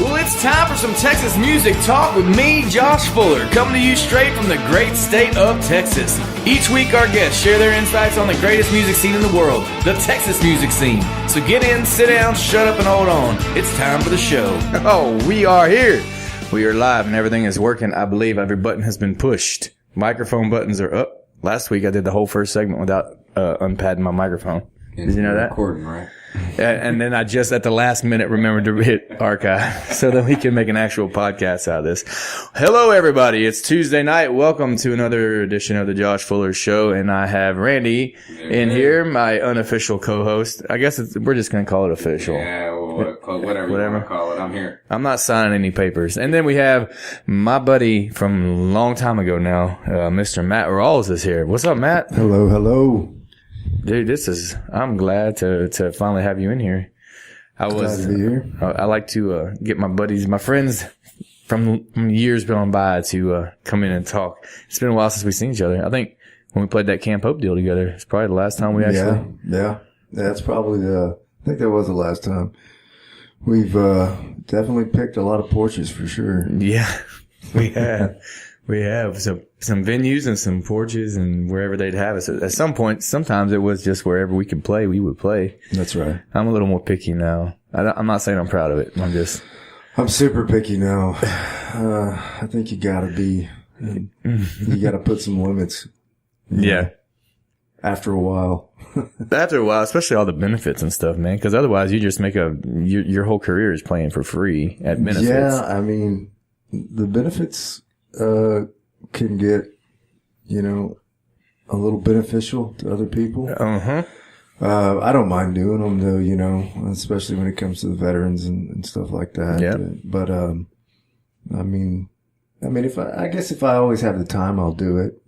Well, it's time for some Texas music talk with me, Josh Fuller, coming to you straight from the great state of Texas. Each week, our guests share their insights on the greatest music scene in the world, the Texas music scene. So get in, sit down, shut up, and hold on. It's time for the show. Oh, we are here. We are live, and everything is working. I believe every button has been pushed. Microphone buttons are up. Last week, I did the whole first segment without unpadding my microphone. Did you know that? Recording, right? And then I just at the last minute remembered to hit archive so that we can make an actual podcast out of this. Hello, everybody. It's Tuesday night. Welcome to another edition of the Josh Fuller Show. And I have Randy in here, my unofficial co-host. I guess we're just going to call it official. Yeah, whatever you want to call it. I'm here. I'm not signing any papers. And then we have my buddy from a long time ago now, Mr. Matt Rawls is here. What's up, Matt? Hello, hello. Dude, I'm glad to finally have you in here. Glad to be here. I like to get my buddies, my friends from years gone by to come in and talk. It's been a while since we've seen each other. I think when we played that Camp Hope deal together, it's probably the last time we actually. Yeah. That's probably I think that was the last time. We've definitely picked a lot of porches for sure. Yeah, we have. We have some venues and some porches and wherever they'd have us. At some point, sometimes it was just wherever we could play, we would play. That's right. I'm a little more picky now. I'm not saying I'm proud of it. I'm super picky now. I think you gotta put some limits. Yeah. After a while. Especially all the benefits and stuff, man. Because otherwise, you just make your whole career is playing for free at benefits. Yeah, I mean, the benefits can get, a little beneficial to other people. Uh-huh. I don't mind doing them though, especially when it comes to the veterans and stuff like that. Yeah. But, I mean, if I always have the time, I'll do it,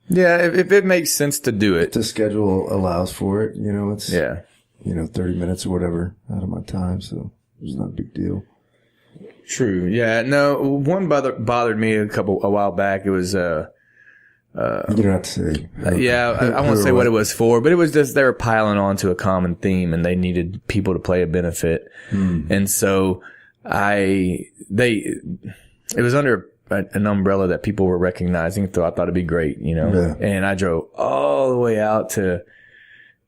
Yeah, if it makes sense to do it. The schedule allows for it, it's, 30 minutes or whatever out of my time. So it's not a big deal. True. Yeah. No, one bothered me a while back. It was, you don't have to say. I won't say what it was for, but it was just they were piling on to a common theme and they needed people to play a benefit. And so it was under an umbrella that people were recognizing. So I thought it'd be great, Yeah. And I drove all the way out to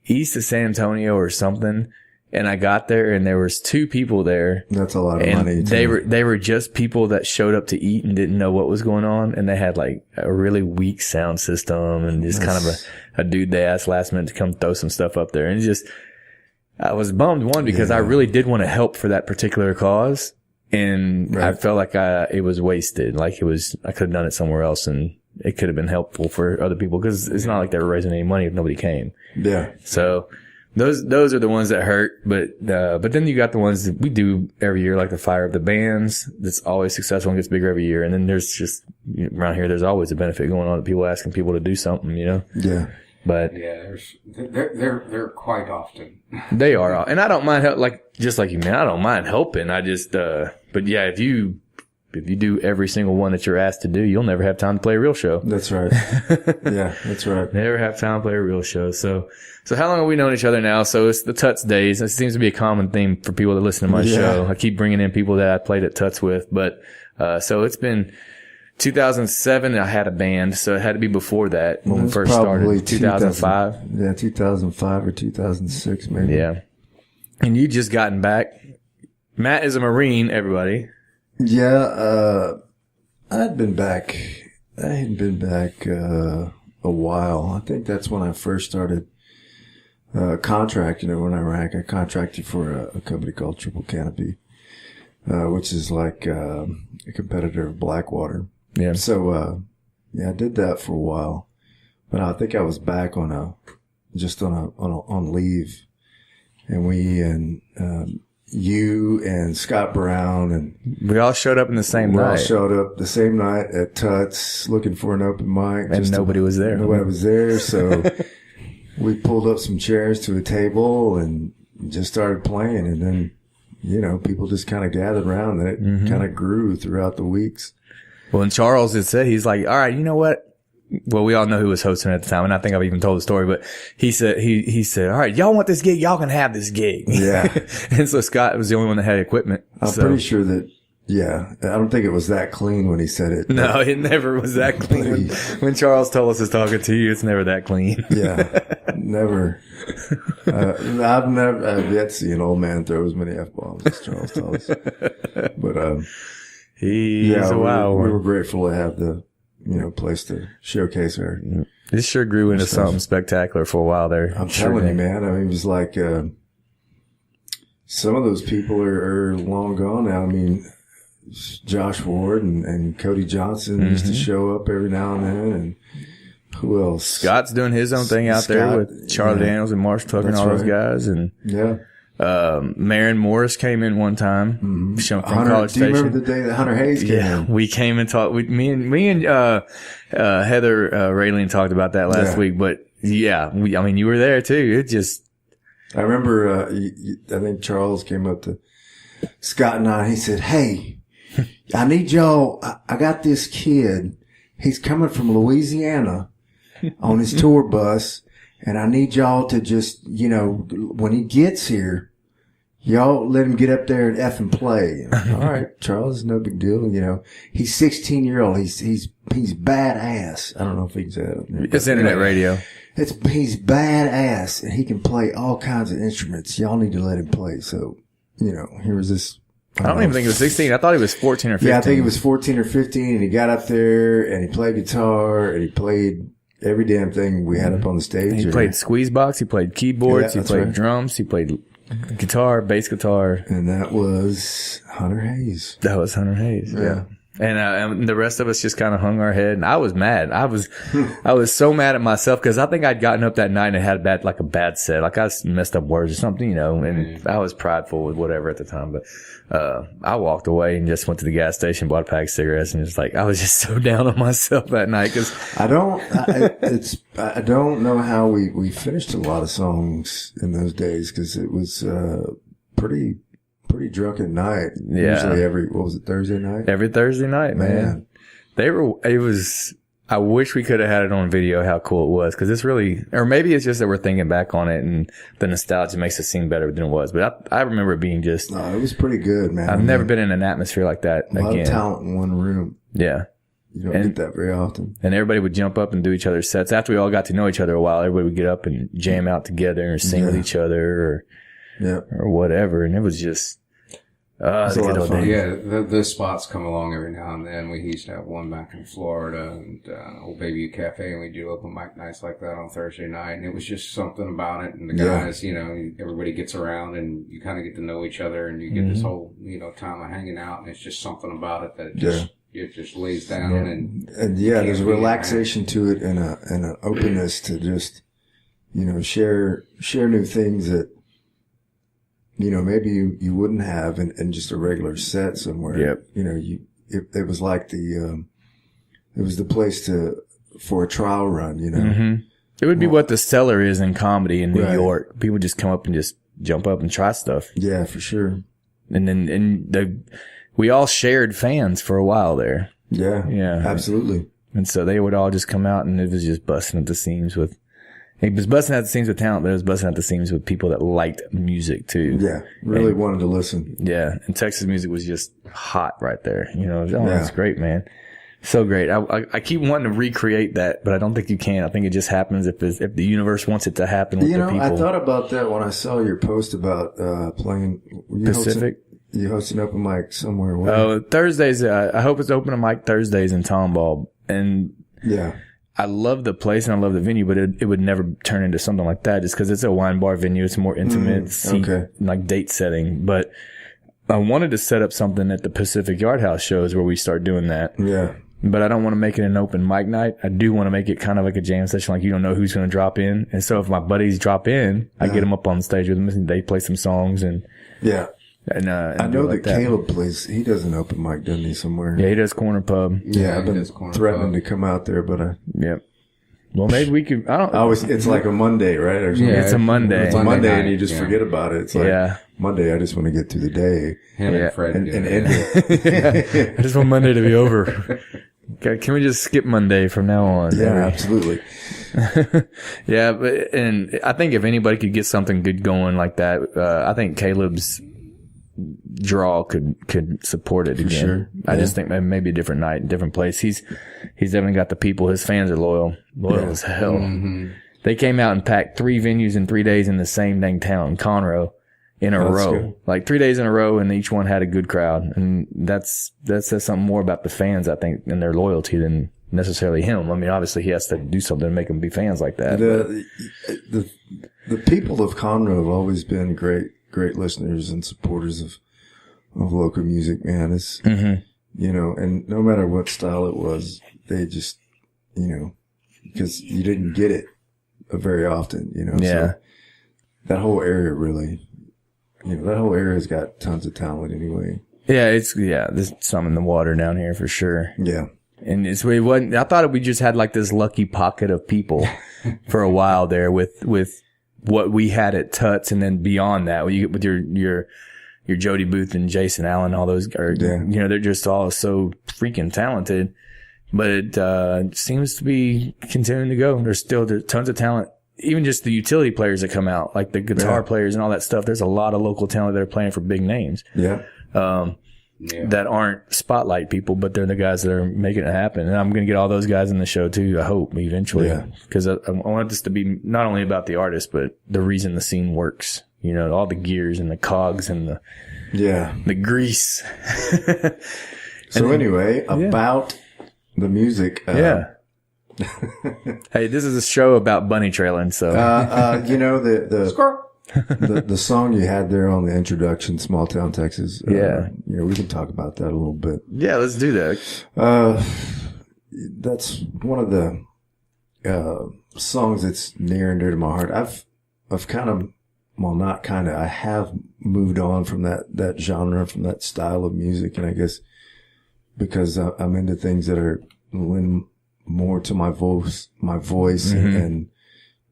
east of San Antonio or something. And I got there and there was 2 people there. That's a lot of money. They were just people that showed up to eat and didn't know what was going on. And they had like a really weak sound system and just kind of a dude they asked last minute to come throw some stuff up there. And I was bummed because I really did want to help for that particular cause. And I felt like it was wasted. Like I could have done it somewhere else and it could have been helpful for other people because it's not like they were raising any money if nobody came. Yeah. So those are the ones that hurt, but then you got the ones that we do every year, like the Fire of the Bands. That's always successful and gets bigger every year. And then there's just around here, there's always a benefit going on. People asking people to do something, Yeah. But yeah, they're quite often. They are, and I don't mind just like you, man. I don't mind helping. I just, but yeah, if you do every single one that you're asked to do, you'll never have time to play a real show. That's right. Yeah, that's right. Never have time to play a real show. So how long have we known each other now? So it's the Tuts days. It seems to be a common theme for people that listen to my show. I keep bringing in people that I played at Tuts with, but, so it's been 2007. I had a band, so it had to be before that when we first started. 2005. Yeah, 2005 or 2006 maybe. Yeah. And you just gotten back. Matt is a Marine, everybody. Yeah, I hadn't been back a while. I think that's when I first started contracting over in Iraq. I contracted for a company called Triple Canopy, which is like a competitor of Blackwater. Yeah. So I did that for a while, but I think I was back on leave, and you and Scott Brown and we all showed up in the same night. We all showed up the same night at Tuts looking for an open mic. And nobody was there. Nobody was there. So we pulled up some chairs to a table and just started playing. And then, people just kind of gathered around and it kind of grew throughout the weeks. Well, and Charles had said, he's like, all right, you know what? well, we all know who was hosting at the time, and I think I've even told the story, but he said, all right, y'all want this gig? Y'all can have this gig. Yeah. And so Scott was the only one that had equipment. I'm pretty sure that, I don't think it was that clean when he said it. No, it never was that clean. When Charles Tullis is talking to you, it's never that clean. Yeah. Never. I've yet to see an old man throw as many F-bombs as Charles Tullis. But, he's a wild one. We were grateful to have the, place to showcase our. This sure grew into something spectacular for a while there. I'm telling you, man. I mean, it was like, some of those people are long gone now. I mean, Josh Ward and Cody Johnson used to show up every now and then, and who else? Scott's doing his own thing out there with Charlie Daniels and Marsh Tucker and all those guys. And Marion Morris came in one time from College Station. Do you remember the day that Hunter Hayes came in? We came and talked. Me and Heather Raylene talked about that last week. But I mean, you were there too. It just. I remember. I think Charles came up to Scott and I. He said, "Hey, I need y'all. I got this kid. He's coming from Louisiana on his tour bus, and I need y'all to just, when he gets here, y'all let him get up there and F and play." All right, Charles, no big deal. He's 16-year-old. He's badass. I don't know if he can say that. It's internet radio. He's badass, and he can play all kinds of instruments. Y'all need to let him play. So, here was this. I don't even think it was 16. I thought he was 14 or 15. Yeah, I think he was 14 or 15, and he got up there, and he played guitar, and he played every damn thing we had up on the stage. He played squeeze box, he played keyboards, he played drums, he played guitar, bass guitar. And that was Hunter Hayes. That was Hunter Hayes, yeah. And the rest of us just kind of hung our head. And I was mad. I was so mad at myself because I think I'd gotten up that night and had a bad set. Like I messed up words or something, and I was prideful with whatever at the time. But, I walked away and just went to the gas station, bought a pack of cigarettes, and just I was just so down on myself that night because I don't know how we finished a lot of songs in those days because it was, pretty drunken night. Yeah. Usually Thursday night? Every Thursday night, man. I wish we could have had it on video how cool it was because it's really, or maybe it's just that we're thinking back on it and the nostalgia makes it seem better than it was. But I remember it being just. No, it was pretty good, man. I've never been in an atmosphere like that again. A lot of talent in one room. Yeah. You don't get that very often. And everybody would jump up and do each other's sets. After we all got to know each other a while, everybody would get up and jam out together or sing with each other or whatever. And it was just. It's a lot of fun. Yeah, those spots come along every now and then. We used to have one back in Florida and Old Baby Cafe, and we do open mic nights like that on Thursday night. And it was just something about it. And the guys, everybody gets around and you kind of get to know each other, and you get this whole, time of hanging out. And it's just something about it that it just lays down. And there's a relaxation to it and an openness to just, share new things that. Maybe you wouldn't have in just a regular set somewhere. Yep. It was like it was the place for a trial run, It would be what the Cellar is in comedy in New York. People just come up and just jump up and try stuff. Yeah, for sure. And then we all shared fans for a while there. Yeah. Yeah. Absolutely. And so they would all just come out and it was just busting at the seams with. It was busting at the seams with talent, but it was busting at the seams with people that liked music too. Yeah, really wanted to listen. Yeah, and Texas music was just hot right there. It's great, man. So great. I keep wanting to recreate that, but I don't think you can. I think it just happens if the universe wants it to happen with the people. I thought about that when I saw your post about playing Pacific. You hosting open mic somewhere? Thursdays. I hope it's open mic Thursdays in Tomball, and yeah. I love the place and I love the venue, but it would never turn into something like that just because it's a wine bar venue. It's a more intimate like date setting. But I wanted to set up something at the Pacific Yard House shows where we start doing that. Yeah. But I don't want to make it an open mic night. I do want to make it kind of like a jam session. Like you don't know who's going to drop in. And so if my buddies drop in, I get them up on stage with them and they play some songs and. Yeah. And I know that Caleb plays. He does an open mic, doesn't he? Somewhere. Yeah, he does Corner Pub. Yeah, I've been threatening to come out there, but Yep. Well, maybe we could. I don't. It's like a Monday, right? Or something. Yeah, it's a Monday. It's a Monday, and you just forget about it. It's like Monday. I just want to get through the day. And Fred and end it. I just want Monday to be over. Can we just skip Monday from now on? Yeah, absolutely. Yeah, and I think if anybody could get something good going like that, I think Caleb's draw could support it again. Sure. I just think maybe a different night, different place. He's definitely got the people. His fans are loyal as hell. Mm-hmm. They came out and packed 3 venues in 3 days in the same dang town, Conroe, in a row. Good. Like 3 days in a row, and each one had a good crowd. And that says something more about the fans, I think, and their loyalty than necessarily him. I mean, obviously he has to do something to make them be fans like that. The people of Conroe have always been great listeners and supporters of local music, man. It's, you know, and no matter what style it was, they just, you know, because you didn't get it very often, you know. Yeah. So that whole area really, you know, that whole area's got tons of talent anyway. Yeah, there's some in the water down here for sure. Yeah. And I thought we just had like this lucky pocket of people for a while there with what we had at Tuts, and then beyond that, with your Jody Booth and Jason Allen, all those you know, they're just all so freaking talented. But it seems to be continuing to go. There's tons of talent. Even just the utility players that come out, like the guitar players and all that stuff. There's a lot of local talent that are playing for big names. Yeah. That aren't spotlight people, but they're the guys that are making it happen. And I'm going to get all those guys in the show too, I hope, eventually. Because I want this to be not only about the artist, but the reason the scene works. You know, all the gears and the cogs and the grease. So anyway, about the music. Hey, this is a show about bunny trailing, so. You know, the song you had there on the introduction, Small Town Texas. You know, we can talk about that a little bit. Yeah, let's do that. That's one of the songs that's near and dear to my heart. I've kind of, well, not kind of, I have moved on from that genre, from that style of music, and I guess because I'm into things that are lend more to my voice, and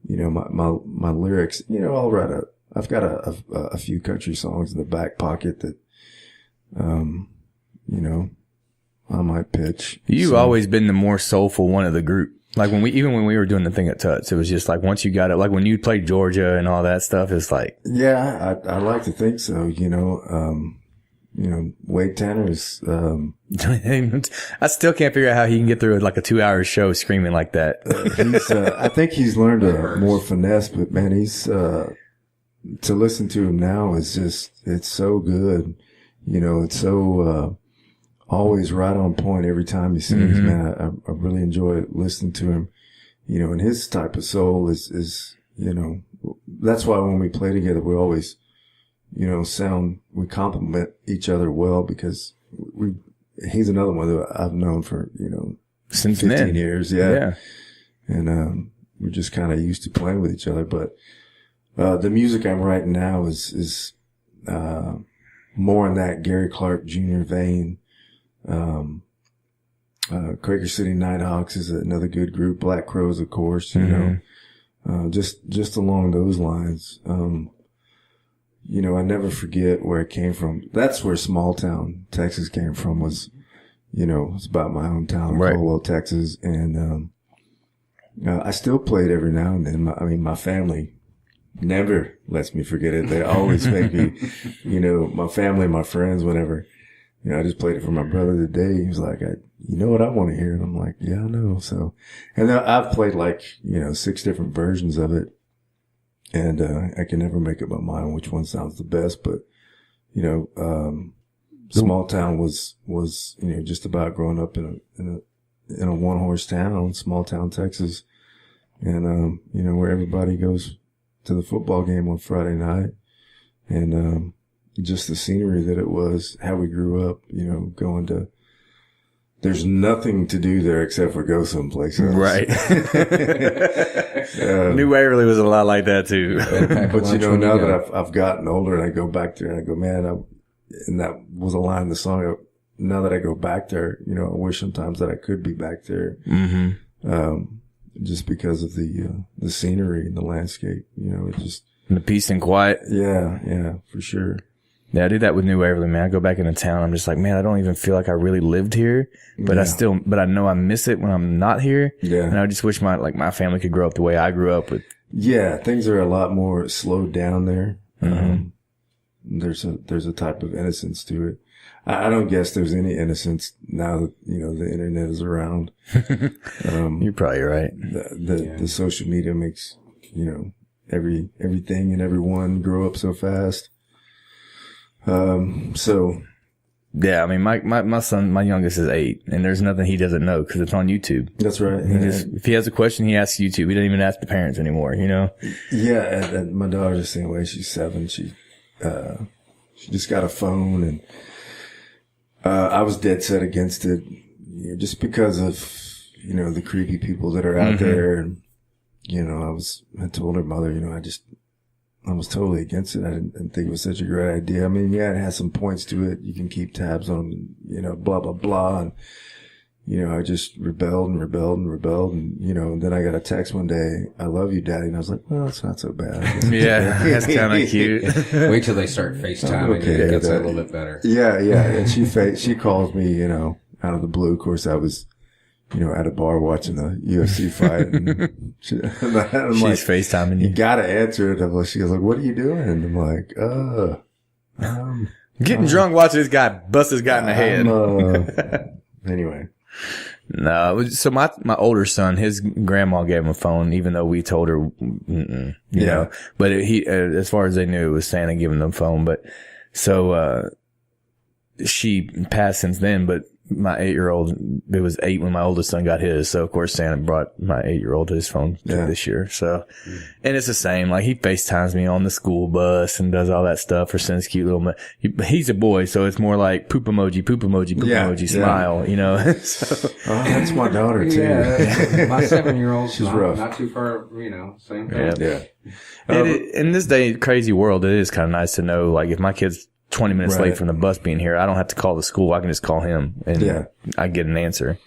you know, my lyrics. You know, I've got a few country songs in the back pocket that, you know, I might pitch. You've always been the more soulful one of the group. Like when we were doing the thing at Tuts, it was just like once you got it, like when you played Georgia and all that stuff, it's like. Yeah, I like to think so, you know. You know, Wade Tanner's, I still can't figure out how he can get through like a 2-hour show screaming like that. I think he's learned a more finesse, but man, he's, to listen to him now is just, it's so good. You know, it's so, always right on point every time he sings, man. I really enjoy listening to him, you know, and his type of soul is, you know, that's why when we play together, we always, you know, we complement each other well, because he's another one that I've known for, you know, since 15 years. Yeah. And, we're just kind of used to playing with each other. But, the music I'm writing now is more in that Gary Clark Jr. vein. Quaker City Nighthawks is another good group. Black Crows, of course, you know, just along those lines. You know, I never forget where it came from. That's where Small Town Texas came from, was, you know, it's about my hometown, Caldwell, Texas. And, I still play it every now and then. My family never lets me forget it. They always make me, you know, my family, my friends, whenever, you know, I just played it for my brother today. He was like, you know what I want to hear? And I'm like, yeah, I know. So, and I've played like, you know, 6 different versions of it. And, I can never make up my mind which one sounds the best, but, you know, Small Town was, you know, just about growing up in a one-horse town, Small Town, Texas. And, you know, where everybody goes to the football game on Friday night. And, just the scenery that it was, how we grew up, you know, going to, there's nothing to do there except for go someplace else. Right. New Waverly was a lot like that too. But you know, now that I've gotten older and I go back there and I go, man, and that was a line in the song. Now that I go back there, you know, I wish sometimes that I could be back there. Just because of the scenery and the landscape, you know, it just. And the peace and quiet. Yeah, for sure. Yeah, I do that with New Waverly, man. I go back into town. I'm just like, man, I don't even feel like I really lived here, but but I know I miss it when I'm not here. Yeah. And I just wish my family could grow up the way I grew up with. Yeah. Things are a lot more slowed down there. Mm-hmm. There's a type of innocence to it. I don't guess there's any innocence now that, the internet is around. You're probably right. The social media makes, everything and everyone grow up so fast. So yeah, I mean, my son, my youngest is 8, and there's nothing he doesn't know because it's on YouTube. That's right. If he has a question, he asks YouTube. He doesn't even ask the parents anymore, Yeah, and my daughter's the same way. She's 7. She just got a phone, and I was dead set against it, just because of the creepy people that are out there, and I told her mother, I was totally against it. I didn't think it was such a great idea. I mean, yeah, it has some points to it. You can keep tabs on them, blah, blah, blah. And, I just rebelled. And, then I got a text one day, "I love you, Daddy." And I was like, well, it's not so bad. Yeah, that's kind of cute. Wait till they start FaceTiming. Okay, it gets a little bit better. Yeah. And she calls me, out of the blue. Of course, I was, at a bar watching the UFC fight. And she's like, FaceTiming you. You gotta answer it. She goes like, "What are you doing?" And I'm like, getting drunk watching this guy bust this guy in the head. Anyway. No, so my older son, his grandma gave him a phone, even though we told her, you know, but he, as far as they knew, it was Santa giving them a phone. But so, she passed since then, but my 8-year-old, it was 8 when my oldest son got his. So of course Santa brought my 8-year-old his phone this year. So, and it's the same. Like he FaceTimes me on the school bus and does all that stuff or sends cute little, he's a boy. So it's more like poop emoji, smile, you know. So, that's my daughter too. Yeah, my 7-year-old, she's rough. Not too far, same thing. Yeah. In this day, crazy world, it is kind of nice to know, like if my kid's 20 minutes late from the bus being here, I don't have to call the school. I can just call him and I get an answer.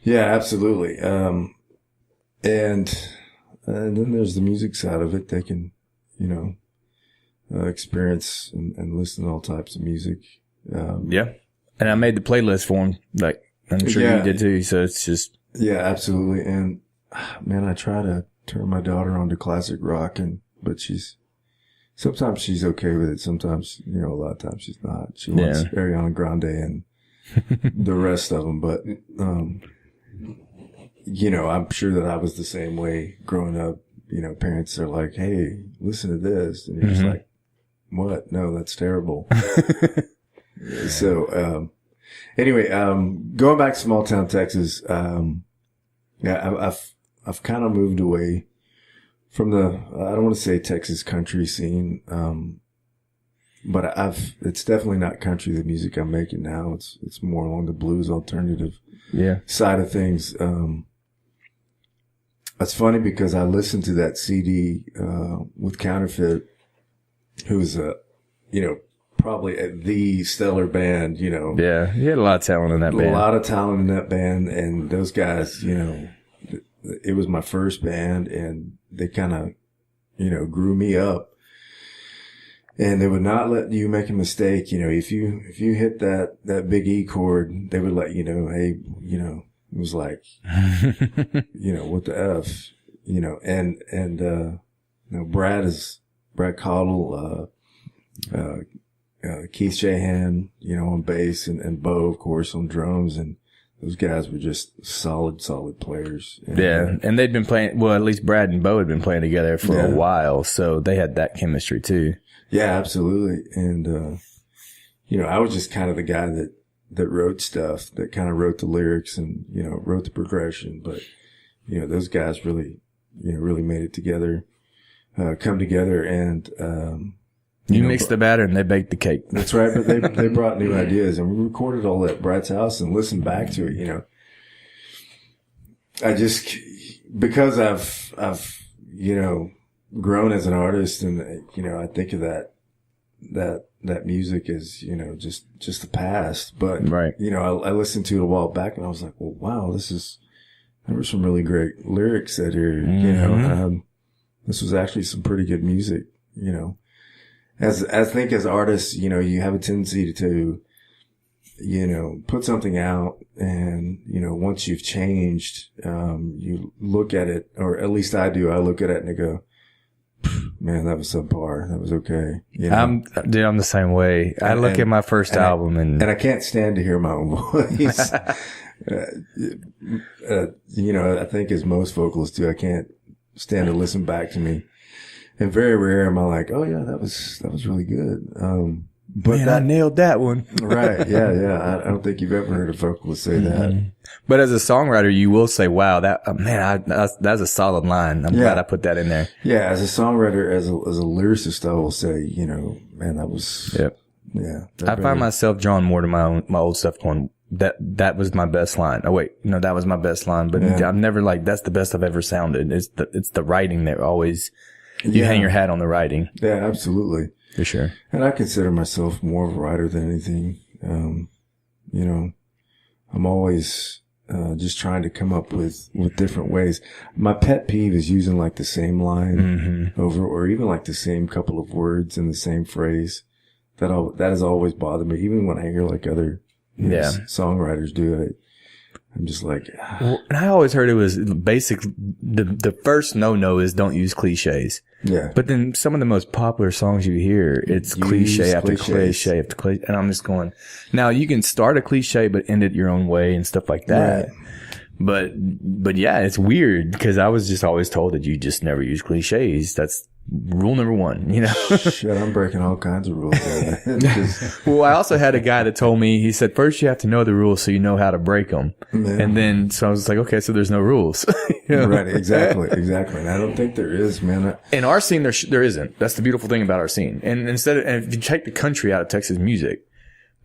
Yeah, absolutely. And then there's the music side of it. They can, experience and listen to all types of music. And I made the playlist for him. Like, I'm sure you did too. So it's just. Yeah, absolutely. And man, I try to turn my daughter on to classic rock but sometimes she's okay with it. Sometimes, a lot of times she's not. She wants Ariana Grande and the rest of them. But, I'm sure that I was the same way growing up. Parents are like, "Hey, listen to this." And you're just like, "What? No, that's terrible." So, anyway, going back to small town Texas, I've kind of moved away from the, I don't want to say Texas country scene, but it's definitely not country, the music I'm making now. It's more along the blues alternative side of things. It's funny because I listened to that CD, with Counterfeit, who's probably the stellar band, Yeah, he had a lot of talent in that band. A lot of talent in that band, and those guys, it was my first band, and they kind of, grew me up, and they would not let you make a mistake. If you hit that big E chord, they would let you know, hey, it was like, what the F, and Brad Cottle, Keith Shahan, on bass, and Bo, of course, on drums, and those guys were just solid players. And they'd been playing, well, at least Brad and Bo had been playing together for a while, so they had that chemistry too. Yeah, absolutely. And, I was just kind of the guy that wrote stuff, that kind of wrote the lyrics and, wrote the progression. But, those guys really made it together, come together, and, you mixed the batter and they baked the cake. That's right. But they brought new ideas, and we recorded all at Brad's house and listened back to it. I just, because I've grown as an artist, and I think of that music as just the past. But I listened to it a while back, and I was like, well, wow, there were some really great lyrics that here. This was actually some pretty good music. as I think as artists, you know, you have a tendency to, you know, put something out and, you know, once you've changed, you look at it, or at least I do. I look at it and I go, man, that was subpar. That was okay. You know? I'm the same way. I look at my first album and I can't stand to hear my own voice. You know, I think as most vocalists do, I can't stand to listen back to me. And very rare am I like, oh yeah, that was really good. But man, I nailed that one. Right. Yeah. I don't think you've ever heard a vocalist say that. But as a songwriter, you will say, wow, that's a solid line. I'm glad I put that in there. Yeah. As a songwriter, as a lyricist, I will say, you know, man, that was, yeah. I find myself drawn more to my old stuff going, that was my best line. Oh wait, no, that was my best line. But I'm never like, that's the best I've ever sounded. It's the writing that always, you hang your hat on the writing. Yeah, absolutely. For sure. And I consider myself more of a writer than anything. You know, I'm always, just trying to come up with different ways. My pet peeve is using like the same line over, or even like the same couple of words in the same phrase. That has always bothered me. Even when I hear like other songwriters do it, I'm just like, Well, and I always heard it was basic. The first no is don't use cliches. Yeah. But then some of the most popular songs you hear, it's cliche after cliche after cliche. And I'm just going, now you can start a cliche, but end it your own way and stuff like that. Right. But yeah, it's weird because I was just always told that you just never use cliches. That's rule number one, you know? Shit, I'm breaking all kinds of rules. Well, I also had a guy that told me, he said, first you have to know the rules so you know how to break them. Yeah. And then, so I was like, okay, so there's no rules. You know? Right, exactly. And I don't think there is, man. In our scene, there isn't. That's the beautiful thing about our scene. And if you take the country out of Texas music,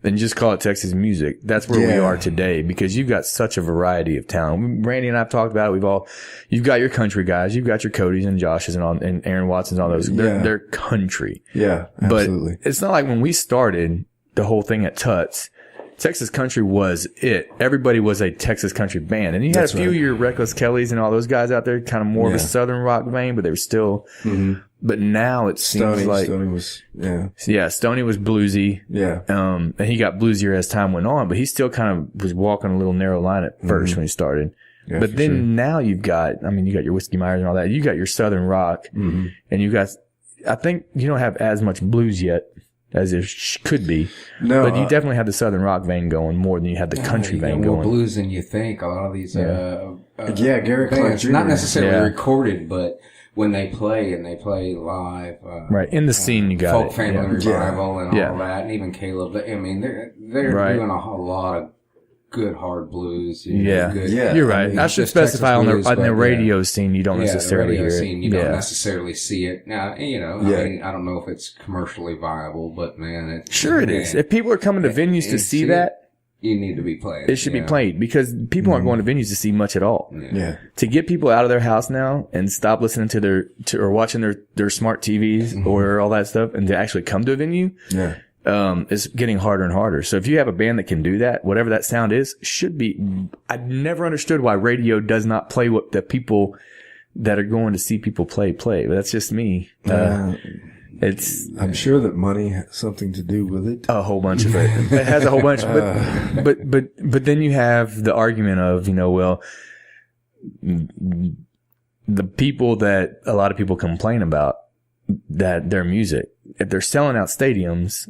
then just call it Texas music. That's where we are today because you've got such a variety of talent. Randy and I've talked about it. You've got your country guys, you've got your Codys and Joshes and Aaron Watsons, all those. They're country. Yeah, absolutely. But it's not like when we started the whole thing at Tuts, Texas country was it. Everybody was a Texas country band. And you had a few of your Reckless Kellys and all those guys out there, kind of more of a Southern rock vein, but they were still, but now it seems like Stoney was, Stoney was bluesy. Yeah. And he got bluesier as time went on, but he still kind of was walking a little narrow line at first when he started. Yeah, but then now you got your Whiskey Myers and all that. You got your Southern rock and you got, I think you don't have as much blues yet as it could be. No. But you definitely had the Southern rock vein going more than you had the country vein going. More blues than you think. A lot of these, Gary Clark Jr. Not necessarily recorded, but when they play live, right in the scene, you got Folk Family Revival and all that, and even Caleb. I mean, they're doing a whole lot of good hard blues. You're right. I should specify on the radio scene, you don't necessarily hear it. You don't necessarily see it. Now, you know, I mean, I don't know if it's commercially viable, but man, it is. If people are coming to venues to see that, you need to be played. It should be played because people aren't going to venues to see much at all. Yeah. To get people out of their house now and stop listening to or watching their smart TVs or all that stuff and to actually come to a venue. Yeah. Is getting harder and harder. So if you have a band that can do that, whatever that sound is, should be. I've never understood why radio does not play what the people that are going to see people play. But that's just me. I'm sure that money has something to do with it. A whole bunch of it. It has a whole bunch. But then you have the argument of, you know, well, the people that a lot of people complain about that their music, if they're selling out stadiums,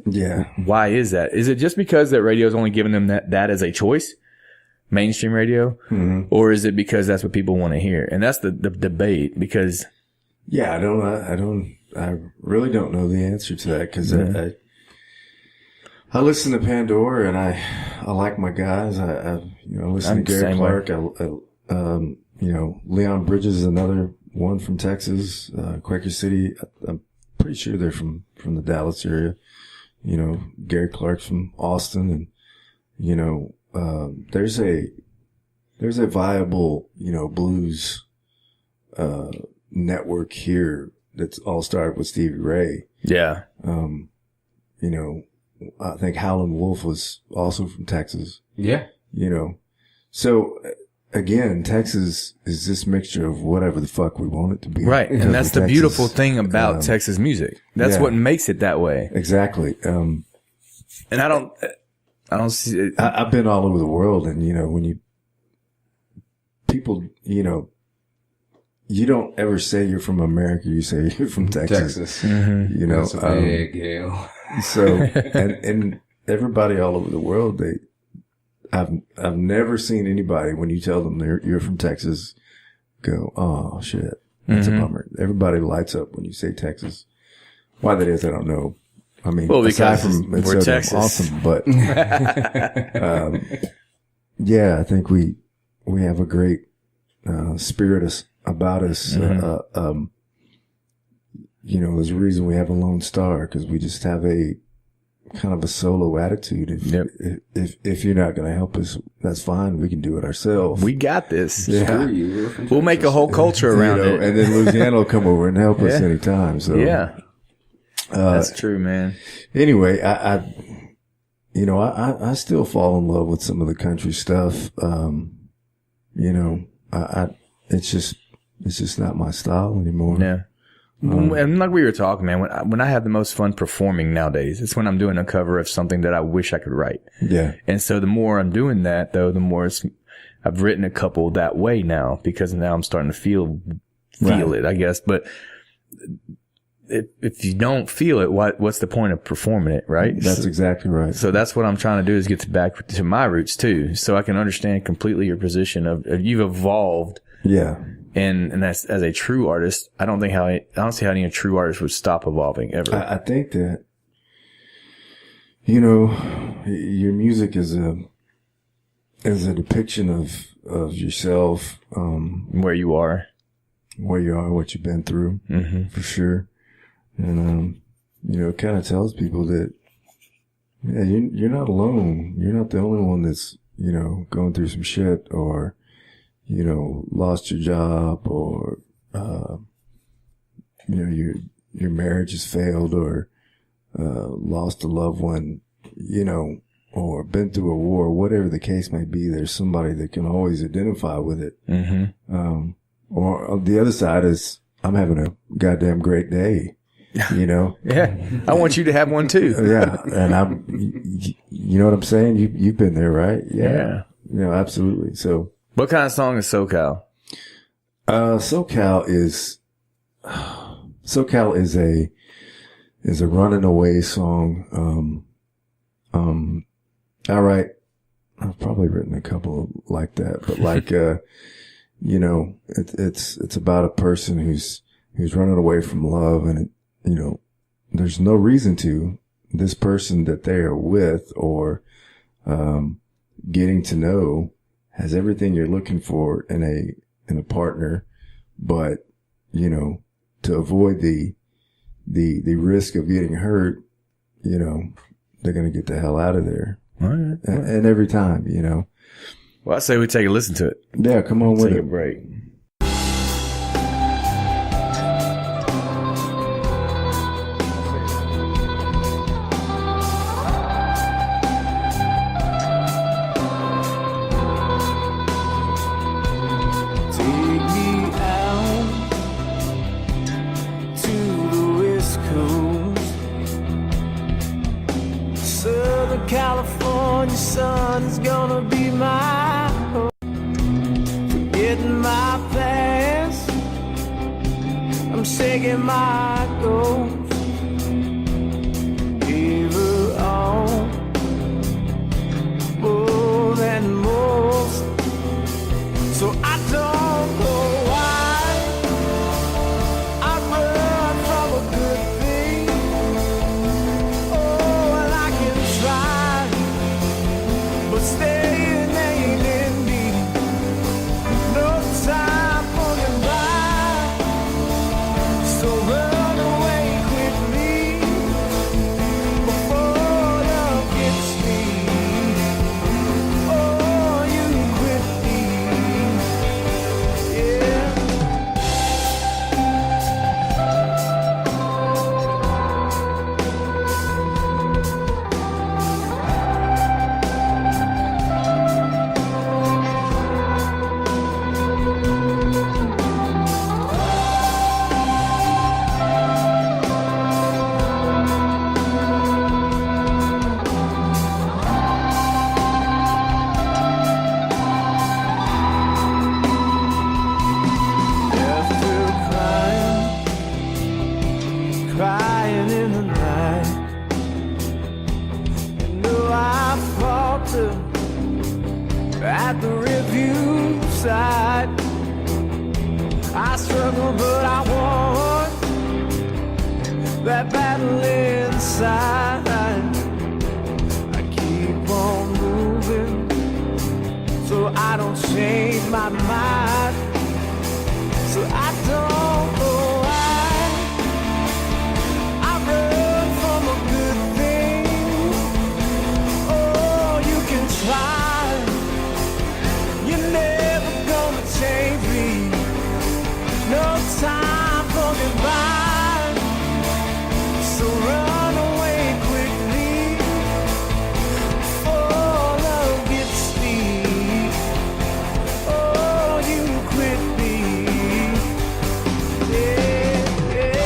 why is that? Is it just because that radio is only giving them that as a choice, mainstream radio, or is it because that's what people want to hear? And that's the debate. Because I really don't know the answer to that because I listen to Pandora and I like my guys. I listen to Gary Clark. Leon Bridges is another one from Texas, Quaker City. I'm pretty sure they're from the Dallas area. You know, Gary Clark's from Austin, and you know, there's a viable, you know, blues network here that's all started with Stevie Ray. Yeah. You know, I think Howlin' Wolf was also from Texas. Yeah. You know, so again, Texas is this mixture of whatever the fuck we want it to be. Right. And that's the Texas, beautiful thing about Texas music. That's what makes it that way. Exactly. And I don't see it. I've been all over the world, and, when people, you don't ever say you're from America. You say you're from Texas. Mm-hmm. That's a big deal. So, and everybody all over the world, I've never seen anybody, when you tell them you're from Texas, go, oh shit, that's a bummer. Everybody lights up when you say Texas. Why that is, I don't know. I mean, aside from we're Texas, awesome, but yeah, I think we have a great spirit about us. There's a reason we have a Lone Star, because we just have a kind of a solo attitude. If you're not going to help us, that's fine. We can do it ourselves. We got this. Yeah. Screw you. We'll make a whole culture around it. And then Louisiana will come over and help us anytime. So yeah, that's true, man. Anyway, I still fall in love with some of the country stuff. It's just not my style anymore. Yeah. And like we were talking, man, when I have the most fun performing nowadays, it's when I'm doing a cover of something that I wish I could write. Yeah. And so the more I'm doing that, though, the more I've written a couple that way now, because now I'm starting to feel it, I guess. But if you don't feel it, what's the point of performing it, right? That's exactly right. So that's what I'm trying to do, is get back to my roots too, so I can understand completely your position of you've evolved. Yeah. And as a true artist, I don't see how any true artist would stop evolving ever. I think that, your music is a depiction of yourself, where you are, what you've been through, for sure. And, it kind of tells people that, you're not alone. You're not the only one that's, going through some shit, or, lost your job, or, your marriage has failed, or, lost a loved one, or been through a war, whatever the case may be. There's somebody that can always identify with it. Or on the other side is, I'm having a goddamn great day, Yeah. I want you to have one too. Yeah. And you know what I'm saying? You've been there, right? Yeah. Absolutely. So. What kind of song is SoCal? SoCal is a running away song. I've probably written a couple like that, but like, it's about a person who's running away from love, and there's no reason to. This person that they are with, or, getting to know, has everything you're looking for in a partner, but, to avoid the risk of getting hurt, they're going to get the hell out of there. All right. And every time, Well, I say we take a listen to it. Yeah, come on with it. Take a break. California sun is gonna be my home. Forgetting my past, I'm shaking my goals. Give her all, more than most. So I don't know why I run from a good thing. Oh, and I can try, but staying ain't in me. No time for goodbye. So run away quick. at the review side. I struggle, but I won that battle inside. I keep on moving, so I don't change my mind. So I don't know why I run from a good thing. Oh, you can try, you're never gonna change me. No time for goodbye, so run away quickly before love gets steep. Oh, you quit me, yeah, yeah.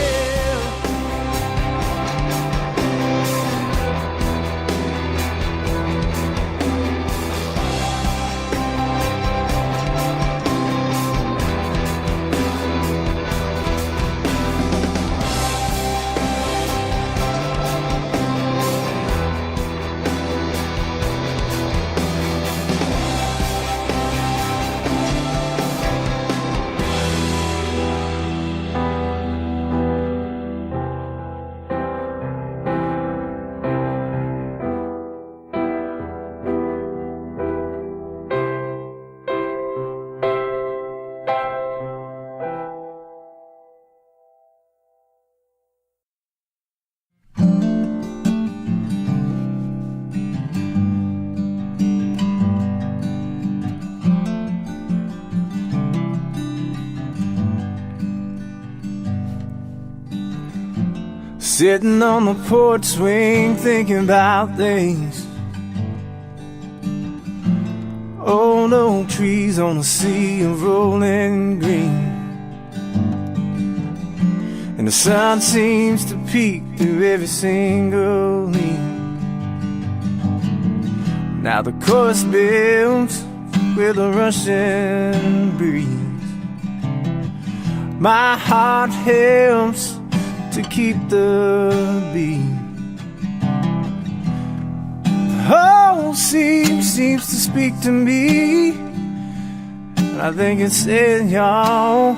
Sitting on the porch swing, thinking about things. Old oak trees on a sea of rolling green, and the sun seems to peek through every single leaf. Now the chorus builds with a rushing breeze. My heart helps to keep the beat. The whole scene seems to speak to me, and I think it says y'all.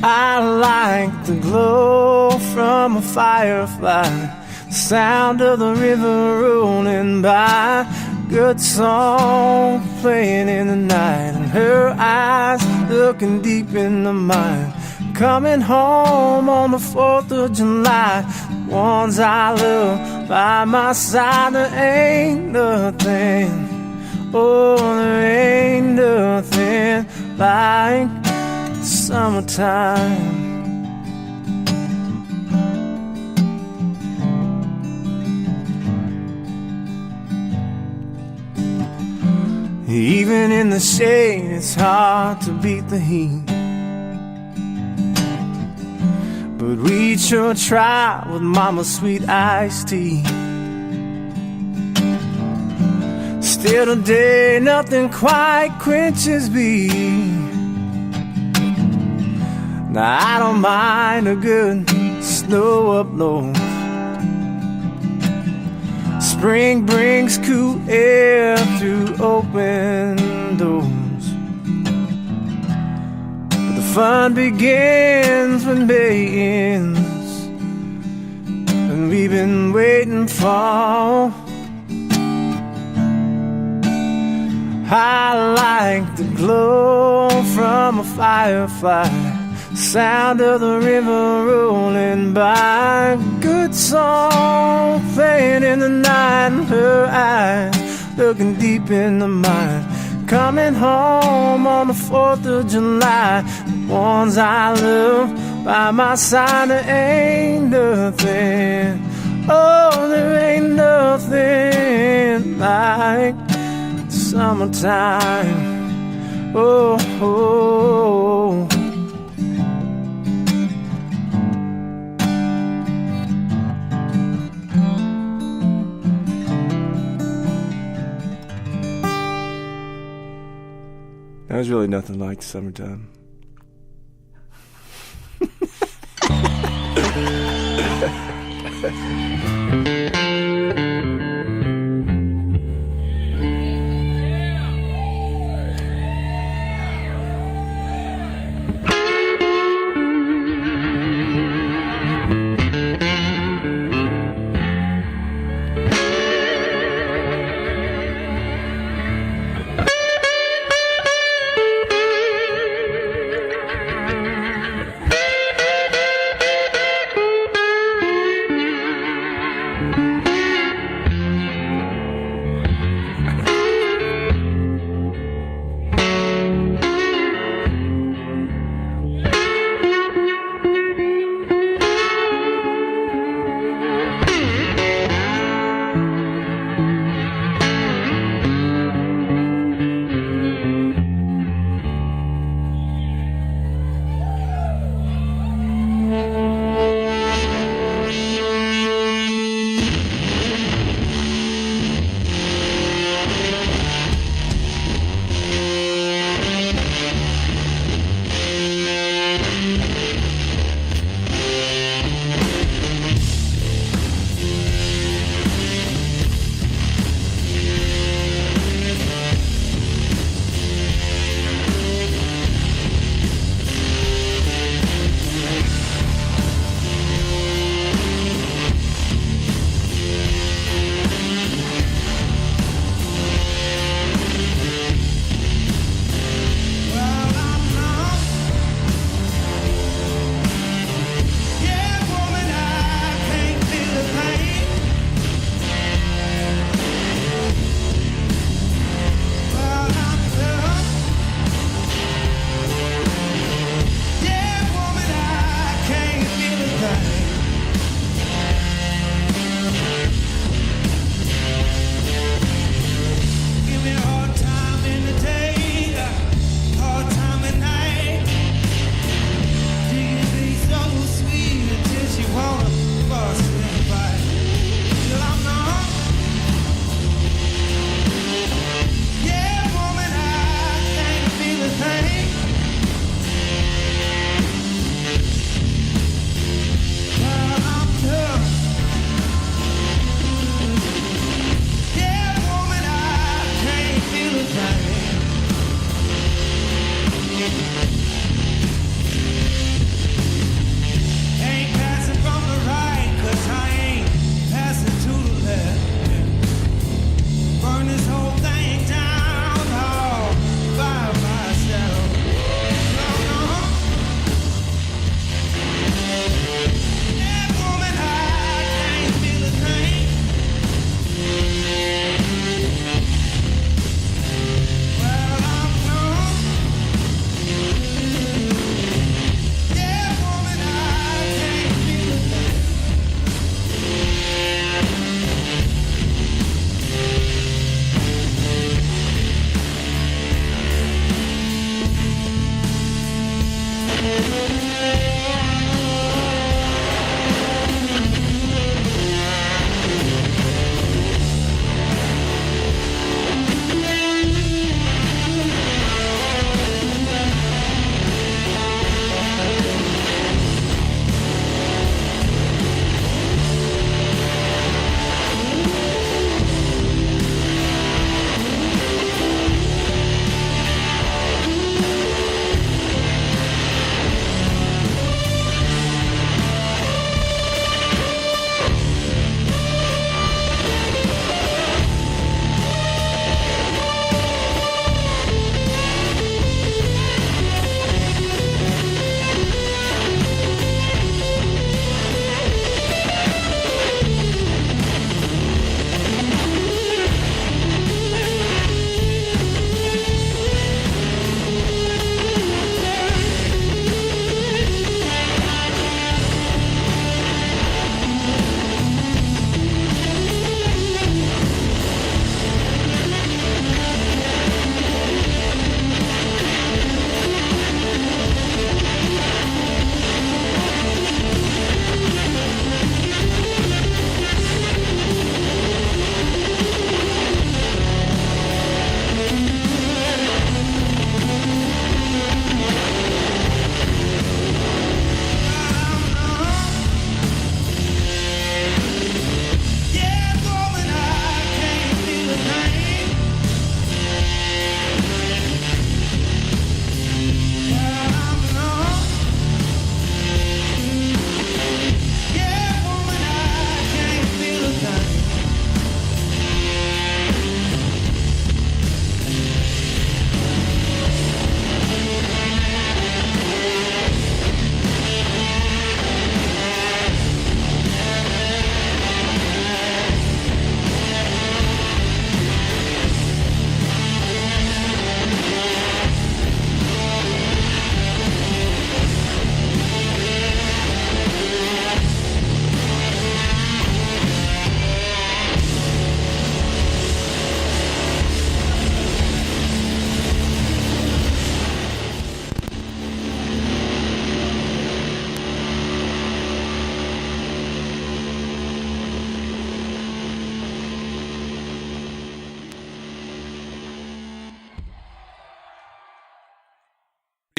I like the glow from a firefly, the sound of the river rolling by, good song playing in the night, and her eyes looking deep into mine. Coming home on the 4th of July, the ones I love by my side. There ain't nothing, oh, there ain't nothing like summertime. Even in the shade, it's hard to beat the heat, but we sure try with Mama's sweet iced tea. Still today, nothing quite quenches me. Now I don't mind a good snow up north. Spring brings cool air through open doors, but the fun begins when May ends, and we've been waiting for. I like the glow from a firefly, sound of the river rolling by, good song playing in the night, and her eyes looking deep into mine. Coming home on the 4th of July, the ones I love by my side. There ain't nothing, oh, there ain't nothing like summertime. Oh, oh, oh. There's really nothing like summertime.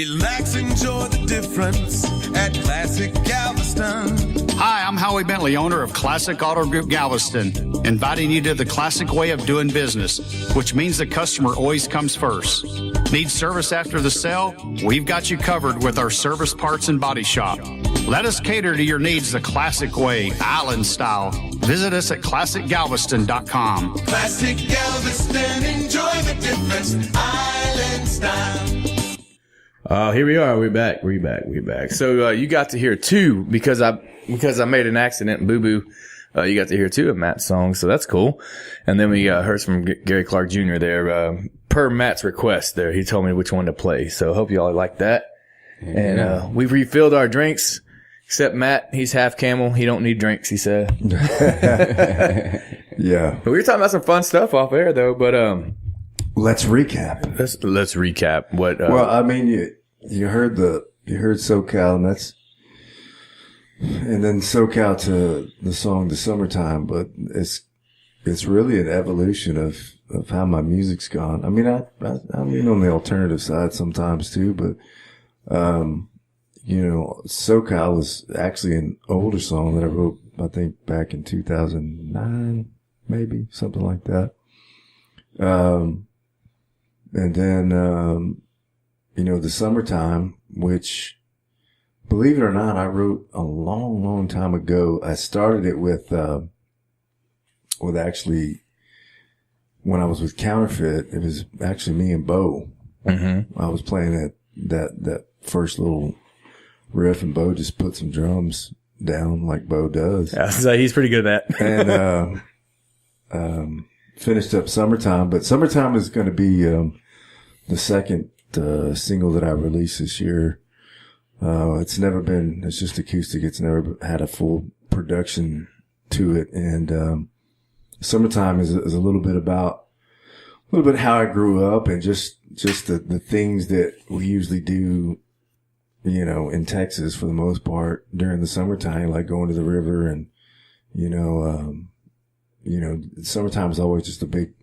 Relax, enjoy the difference at Classic Galveston. Hi, I'm Howie Bentley, owner of Classic Auto Group Galveston, inviting you to the classic way of doing business, which means the customer always comes first. Need service after the sale? We've got you covered with our service parts and body shop. Let us cater to your needs the classic way, island style. Visit us at ClassicGalveston.com. Classic Galveston, enjoy the difference, island style. Here we are. We're back. So, you got to hear two because I made an accident, boo-boo. You got to hear two of Matt's songs, so that's cool. And then we heard from Gary Clark Jr. there, per Matt's request there. He told me which one to play. So hope you all like that. Yeah. And, we've refilled our drinks, except Matt. He's half camel. He don't need drinks, he said. Yeah. But we were talking about some fun stuff off air though, but, let's recap. Let's recap what, well, I mean, you heard SoCal, and then SoCal to the song The Summertime, but it's really an evolution of how my music's gone. I mean, I'm on the alternative side sometimes too, but, SoCal was actually an older song that I wrote, I think back in 2009, maybe something like that. And then, The Summertime, which, believe it or not, I wrote a long, long time ago. I started it with actually, when I was with Counterfeit, it was actually me and Bo. Mm-hmm. I was playing that first little riff, and Bo just put some drums down like Bo does. Yeah, so he's pretty good at that. And, finished up Summertime, but Summertime is going to be, the second, single that I released this year. It's just acoustic. It's never had a full production to it. And, Summertime is a little bit how I grew up and just the things that we usually do, in Texas for the most part during the summertime, like going to the river and, summertime is always just a big,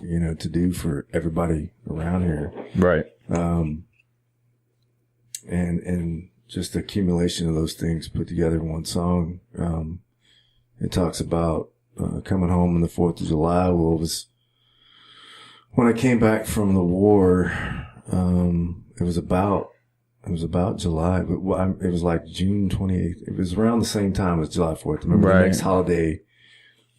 to do for everybody around here. Right. And just the accumulation of those things put together in one song. It talks about, coming home on the 4th of July. Well, it was when I came back from the war. It was about July, but it was like June 28th. It was around the same time as July 4th. Remember, the next holiday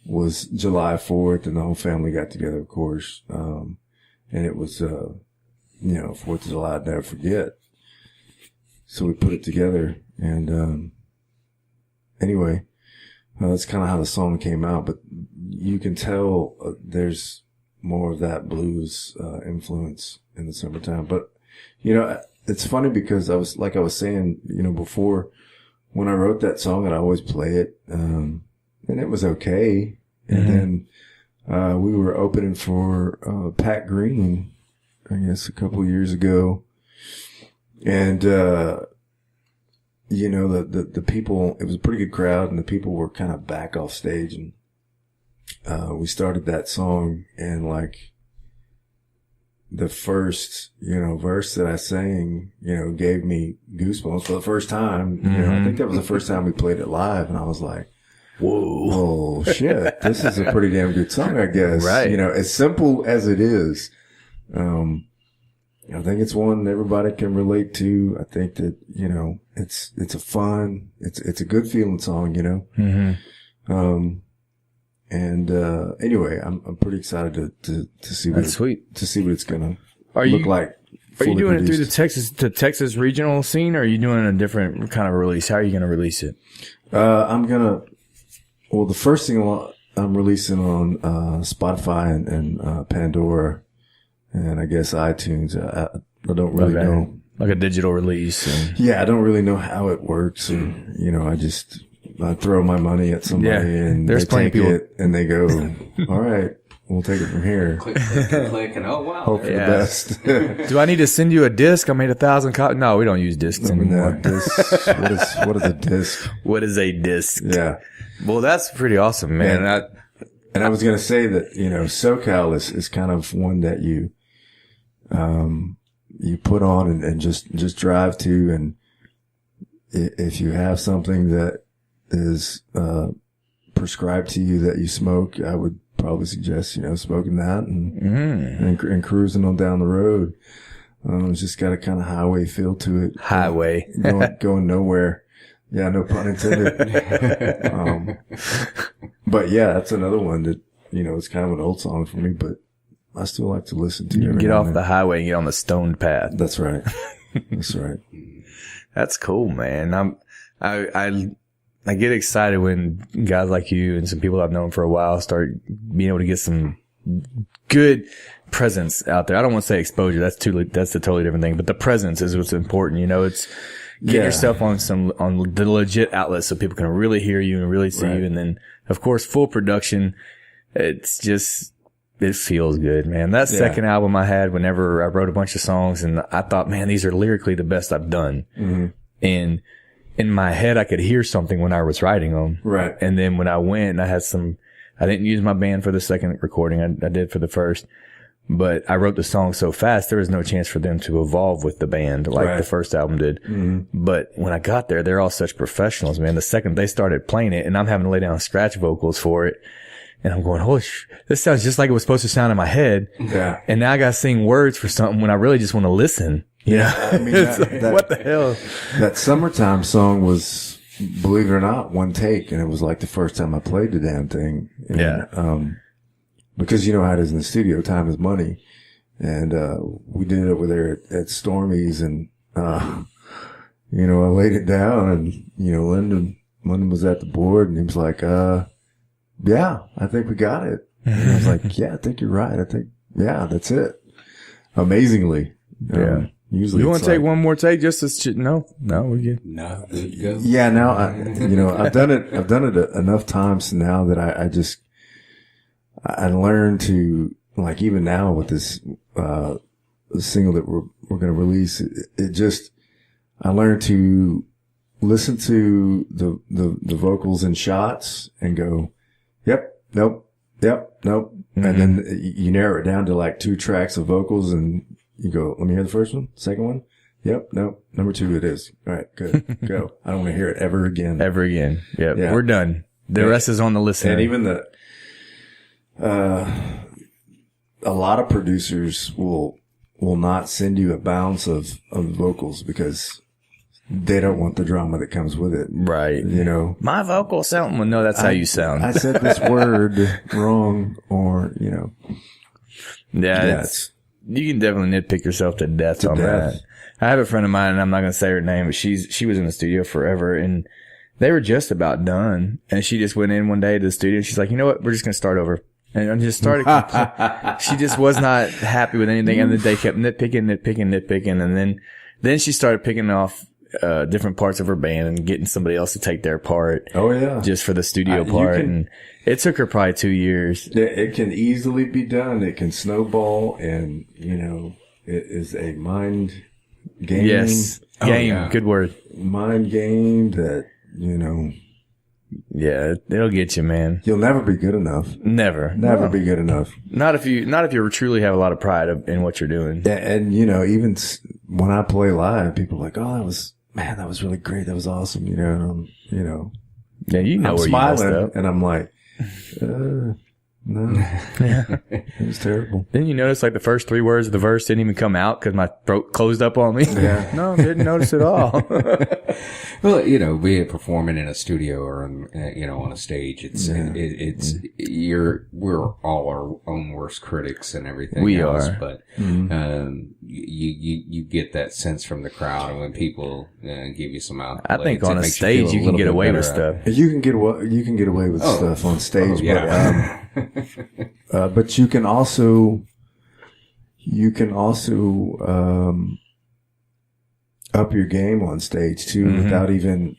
was July 4th, and the whole family got together, of course. And it was, 4th of July, I'd never forget. So we put it together, and, anyway, that's kind of how the song came out, but you can tell there's more of that blues, influence in the Summertime. But, it's funny because I was saying, before, when I wrote that song, I'd always play it, and it was okay. And then, we were opening for, Pat Green, I guess a couple of years ago. And, the people, it was a pretty good crowd, and the people were kind of back off stage, and, we started that song, and like, the first, verse that I sang, gave me goosebumps for the first time. I think that was the first time we played it live, and I was like, whoa, shit, this is a pretty damn good song, I guess. Right. As simple as it is, I think it's one everybody can relate to. I think that, it's a fun, it's a good feeling song, Anyway, I'm pretty excited to see what it's gonna look like. Are you doing it through the Texas regional scene, or are you doing a different kind of release? How are you going to release it? The first single I'm releasing on Spotify and Pandora, and I guess iTunes. I don't really know. Like a digital release. Yeah, I don't really know how it works, and I throw my money at somebody, and they take it, and they go, "All right, we'll take it from here." Click, and oh wow! Hope for the best. Do I need to send you a disc? I made 1,000 copies. No, we don't use discs anymore. What is a disc? What is a disc? Yeah. Well, that's pretty awesome, man. And I was going to say that, SoCal is kind of one that you put on and just drive to. And if you have something that is prescribed to you that you smoke, I would probably suggest, smoking that and cruising on down the road. It's just got a kind of highway feel to it. Highway. Going nowhere. Yeah, no pun intended. But yeah, that's another one that, it's kind of an old song for me, but I still like to listen to. You can get off the highway and get on the stoned path. That's right. That's right. That's cool, man. I get excited when guys like you and some people I've known for a while start being able to get some good presence out there. I don't want to say exposure. That's a totally different thing. But the presence is what's important. It's get yourself on the legit outlets so people can really hear you and really see you. And then, of course, full production. It's just, it feels good, man. That second album I had, whenever I wrote a bunch of songs, and I thought, man, these are lyrically the best I've done. Mm-hmm. And in my head, I could hear something when I was writing them. Right. And then when I went, I didn't use my band for the second recording. I did for the first. But I wrote the song so fast, there was no chance for them to evolve with the band like the first album did. Mm-hmm. But when I got there, they're all such professionals, man. The second they started playing it, and I'm having to lay down scratch vocals for it, and I'm going, holy this sounds just like it was supposed to sound in my head. Yeah. And now I got to sing words for something when I really just want to listen. Yeah. I mean, what the hell? That Summertime song was, believe it or not, one take, and it was like the first time I played the damn thing. And, because you know how it is in the studio, time is money. And, we did it over there at Stormy's, and, I laid it down, and, Lyndon was at the board, and he was like, yeah, I think we got it. And I was like, yeah, I think you're right. That's it. Amazingly. Usually you want to take one more take just to no, we get no. Go. Yeah, now I've done it enough times now that I learned to, like, even now with this single that we're going to release, I learned to listen to the vocals and shots and go, yep, nope, yep, nope. Mm-hmm. And then you narrow it down to like 2 tracks of vocals, and you go, let me hear the first one, second one. Yep, nope. Number 2 it is. All right, good. Go. I don't want to hear it ever again. Ever again. Yep. Yeah. We're done. The rest is on the listener. And even a lot of producers will not send you a bounce of vocals because they don't want the drama that comes with it. Right. My vocal sound. Well, no, that's how you sound. I said this word wrong, or, Yeah, you can definitely nitpick yourself to death on that. I have a friend of mine, and I'm not going to say her name, but she was in the studio forever, and they were just about done. And she just went in one day to the studio, and she's like, you know what? We're just going to start over. And just started. She just was not happy with anything, and then they kept nitpicking, and then she started picking off different parts of her band and getting somebody else to take their part. Oh yeah, just for the studio part, and it took her probably 2 years. It can easily be done. It can snowball, and it is a mind game. Yes, game. Yeah. Good word. Mind game that Yeah, it'll get you, man. You'll never be good enough. Never be good enough. Not if you truly have a lot of pride in what you're doing. Yeah, and even when I play live, people are like, "Oh, that was really great. That was awesome." And yeah, I'm where smiling, you messed up, and I'm like, no, yeah, it was terrible. Then you notice like the first 3 words of the verse didn't even come out because my throat closed up on me. Yeah, no, didn't notice at all. Well, be it performing in a studio or on a stage, we're all our own worst critics and everything. We else, are, but you get that sense from the crowd, and when people give you some outlet, I think on a stage you can get away with stuff. You can get away with stuff on stage, but you can also up your game on stage too, without even,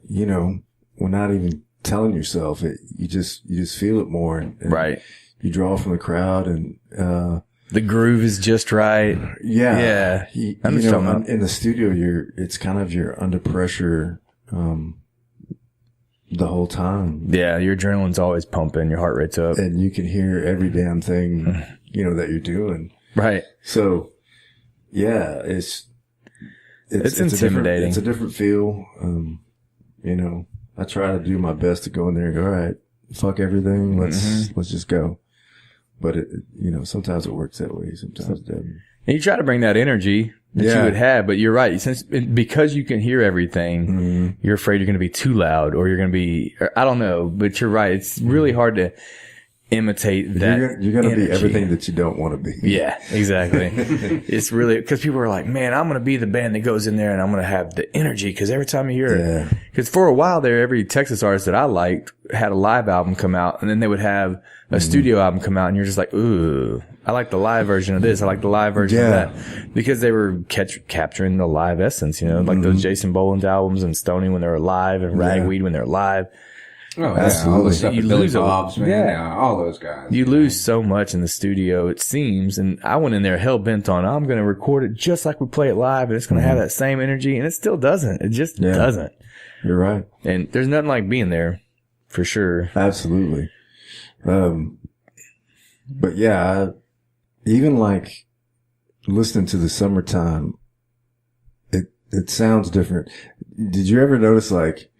we're not even telling yourself it. You just feel it more, and right. You draw from the crowd, and the groove is just right. Yeah. In the studio, it's kind of you're under pressure, the whole time. Yeah. Your adrenaline's always pumping. Your heart rate's up. And you can hear every damn thing, that you're doing. Right. So, yeah, it's intimidating. It's a different feel. You know, I try to do my best to go in there and go, all right, fuck everything. Let's just go. But you know, sometimes it works that way. Sometimes it doesn't. And you try to bring that energy that you would have, but you're right. Because you can hear everything, you're afraid you're going to be too loud or you're going to be, I don't know, but you're right. It's really hard to imitate that. You're going to be everything that you don't want to be. Yeah, exactly. It's really, because people are like, man, I'm going to be the band that goes in there and I'm going to have the energy. Because every time you hear it, because for a while there, every Texas artist that I liked had a live album come out and then they would have a studio album come out and you're just like, ooh, I like the live version of this. I like the live version of that. Because they were capturing the live essence, you know, like those Jason Boland's albums and Stoney when they're live and Ragweed when they're live. Oh, absolutely. All the stuff with Billy Bob's, man. Yeah, all those guys. You lose so much in the studio, it seems. And I went in there hell bent on, I'm going to record it just like we play it live and it's going to have that same energy. And it still doesn't. It just doesn't. You're right. And there's nothing like being there for sure. Absolutely. But yeah, even like listening to the Summertime, it sounds different. Did you ever notice, like,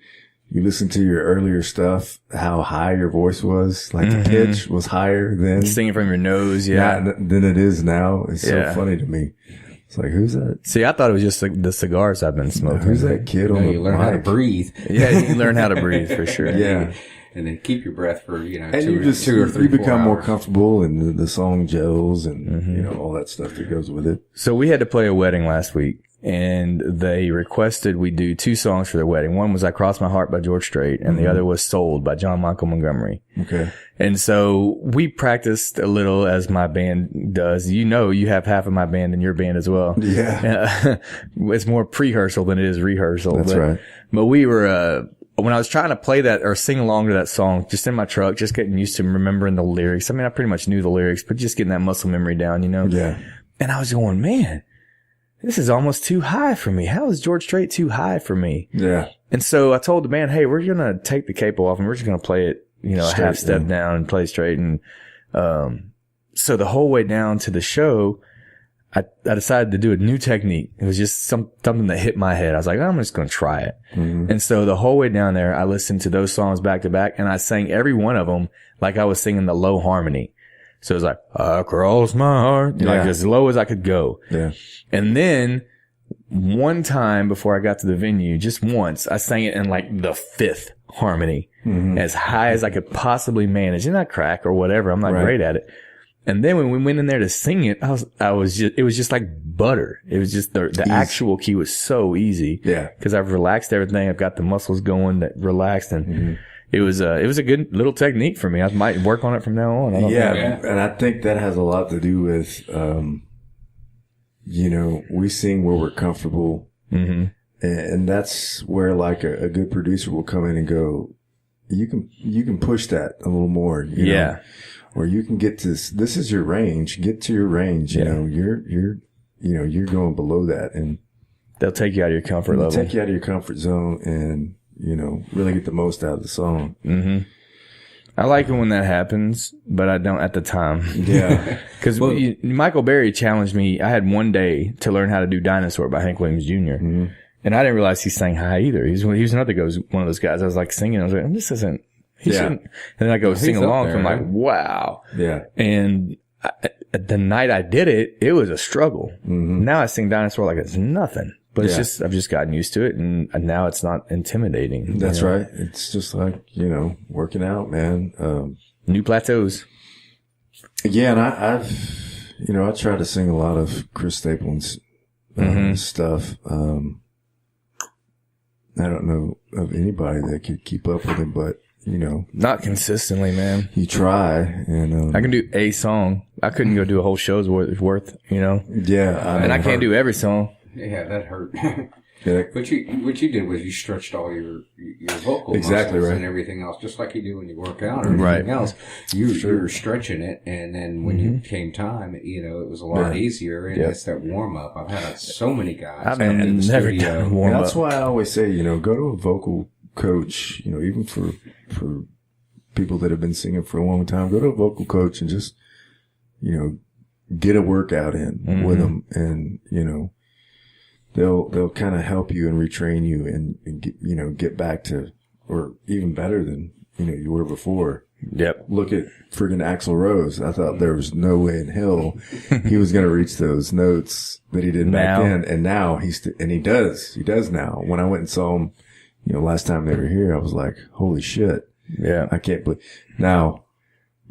you listen to your earlier stuff, how high your voice was? Like the pitch was higher then. Singing from your nose, than it is now. It's so funny to me. It's like, who's that? See, I thought it was just the cigars I've been smoking. Who's that kid on the You learn how to breathe. Yeah, you learn how to breathe for sure. Yeah. And then keep your breath for, you know, and two or three, you become 4 more hours. comfortable and the song gels and, you know, all that stuff that goes with it. So we had to play a wedding last week and they requested we do 2 songs for their wedding. One was I Crossed My Heart by George Strait and the other was Sold by John Michael Montgomery. Okay. And so we practiced a little as my band does. You know, you have half of my band in your band as well. Yeah. It's more pre-rehearsal than it is rehearsal. That's right. But we were, when I was trying to play that or sing along to that song, just in my truck, just getting used to remembering the lyrics. I mean, I pretty much knew the lyrics, but just getting that muscle memory down, you know? Yeah. And I was going, man, this is almost too high for me. How is George Strait too high for me? Yeah. And so I told the band, hey, we're going to take the capo off and we're just going to play it, you know, straight, a half step down and play straight. And, so the whole way down to the show, I decided to do a new technique. It was just something that hit my head. I was like, I'm just going to try it. And so the whole way down there, I listened to those songs back to back and I sang every one of them like I was singing the low harmony. So it was like, I crossed my heart, like as low as I could go. Yeah. And then one time before I got to the venue, just once, I sang it in like the 5th harmony, as high as I could possibly manage. And I crack or whatever. I'm not great at it. And then when we went in there to sing it, it was just like butter. It was just the actual key was so easy. Yeah. Cause I've relaxed everything. I've got the muscles going that relaxed and it was a good little technique for me. I might work on it from now on. I don't know. And I think that has a lot to do with, you know, we sing where we're comfortable. And that's where like a good producer will come in and go, you can push that a little more. You know? Or you can get to this is your range. Get to your range. You know, you're going below that, and they'll take you out of your comfort level. Take you out of your comfort zone, and you know, really get the most out of the song. I like it when that happens, but I don't at the time. Yeah, because Michael Berry challenged me. I had one day to learn how to do "Dinosaur" by Hank Williams Jr. And I didn't realize he sang high either. He was another one of those guys. I was like singing. I was like, this isn't. He shouldn't. And then I go sing along. So I'm like, wow. Yeah. And the night I did it, it was a struggle. Now I sing Dinosaur like it's nothing. But it's just, I've just gotten used to it. And now it's not intimidating. That's right. It's just like, you know, working out, man. New plateaus. Yeah. And I try to sing a lot of Chris Stapleton's stuff. I don't know of anybody that could keep up with him, but you know, not consistently, man. You try, and I can do a song. I couldn't go do a whole show's worth, you know. Yeah, and I can't do every song. Yeah, that hurt. What you did was you stretched all your vocal exactly muscles right. and everything else, just like you do when you work out or anything else. You were stretching it, and then when you came time, you know, it was a lot easier. And it's that warm up. I've had so many guys. I've never done warm up. That's why I always say, you know, go to a vocal coach. You know, even for people that have been singing for a long time, go to a vocal coach and just, you know, get a workout in with them, and they'll kind of help you and retrain you and get, get back to, or even better than you were before. Yep. Look at friggin' Axl Rose. I thought there was no way in hell he was going to reach those notes that he did back then. And now he does. He does now. When I went and saw him, last time they were here, I was like, holy shit. Yeah. I can't believe. Now,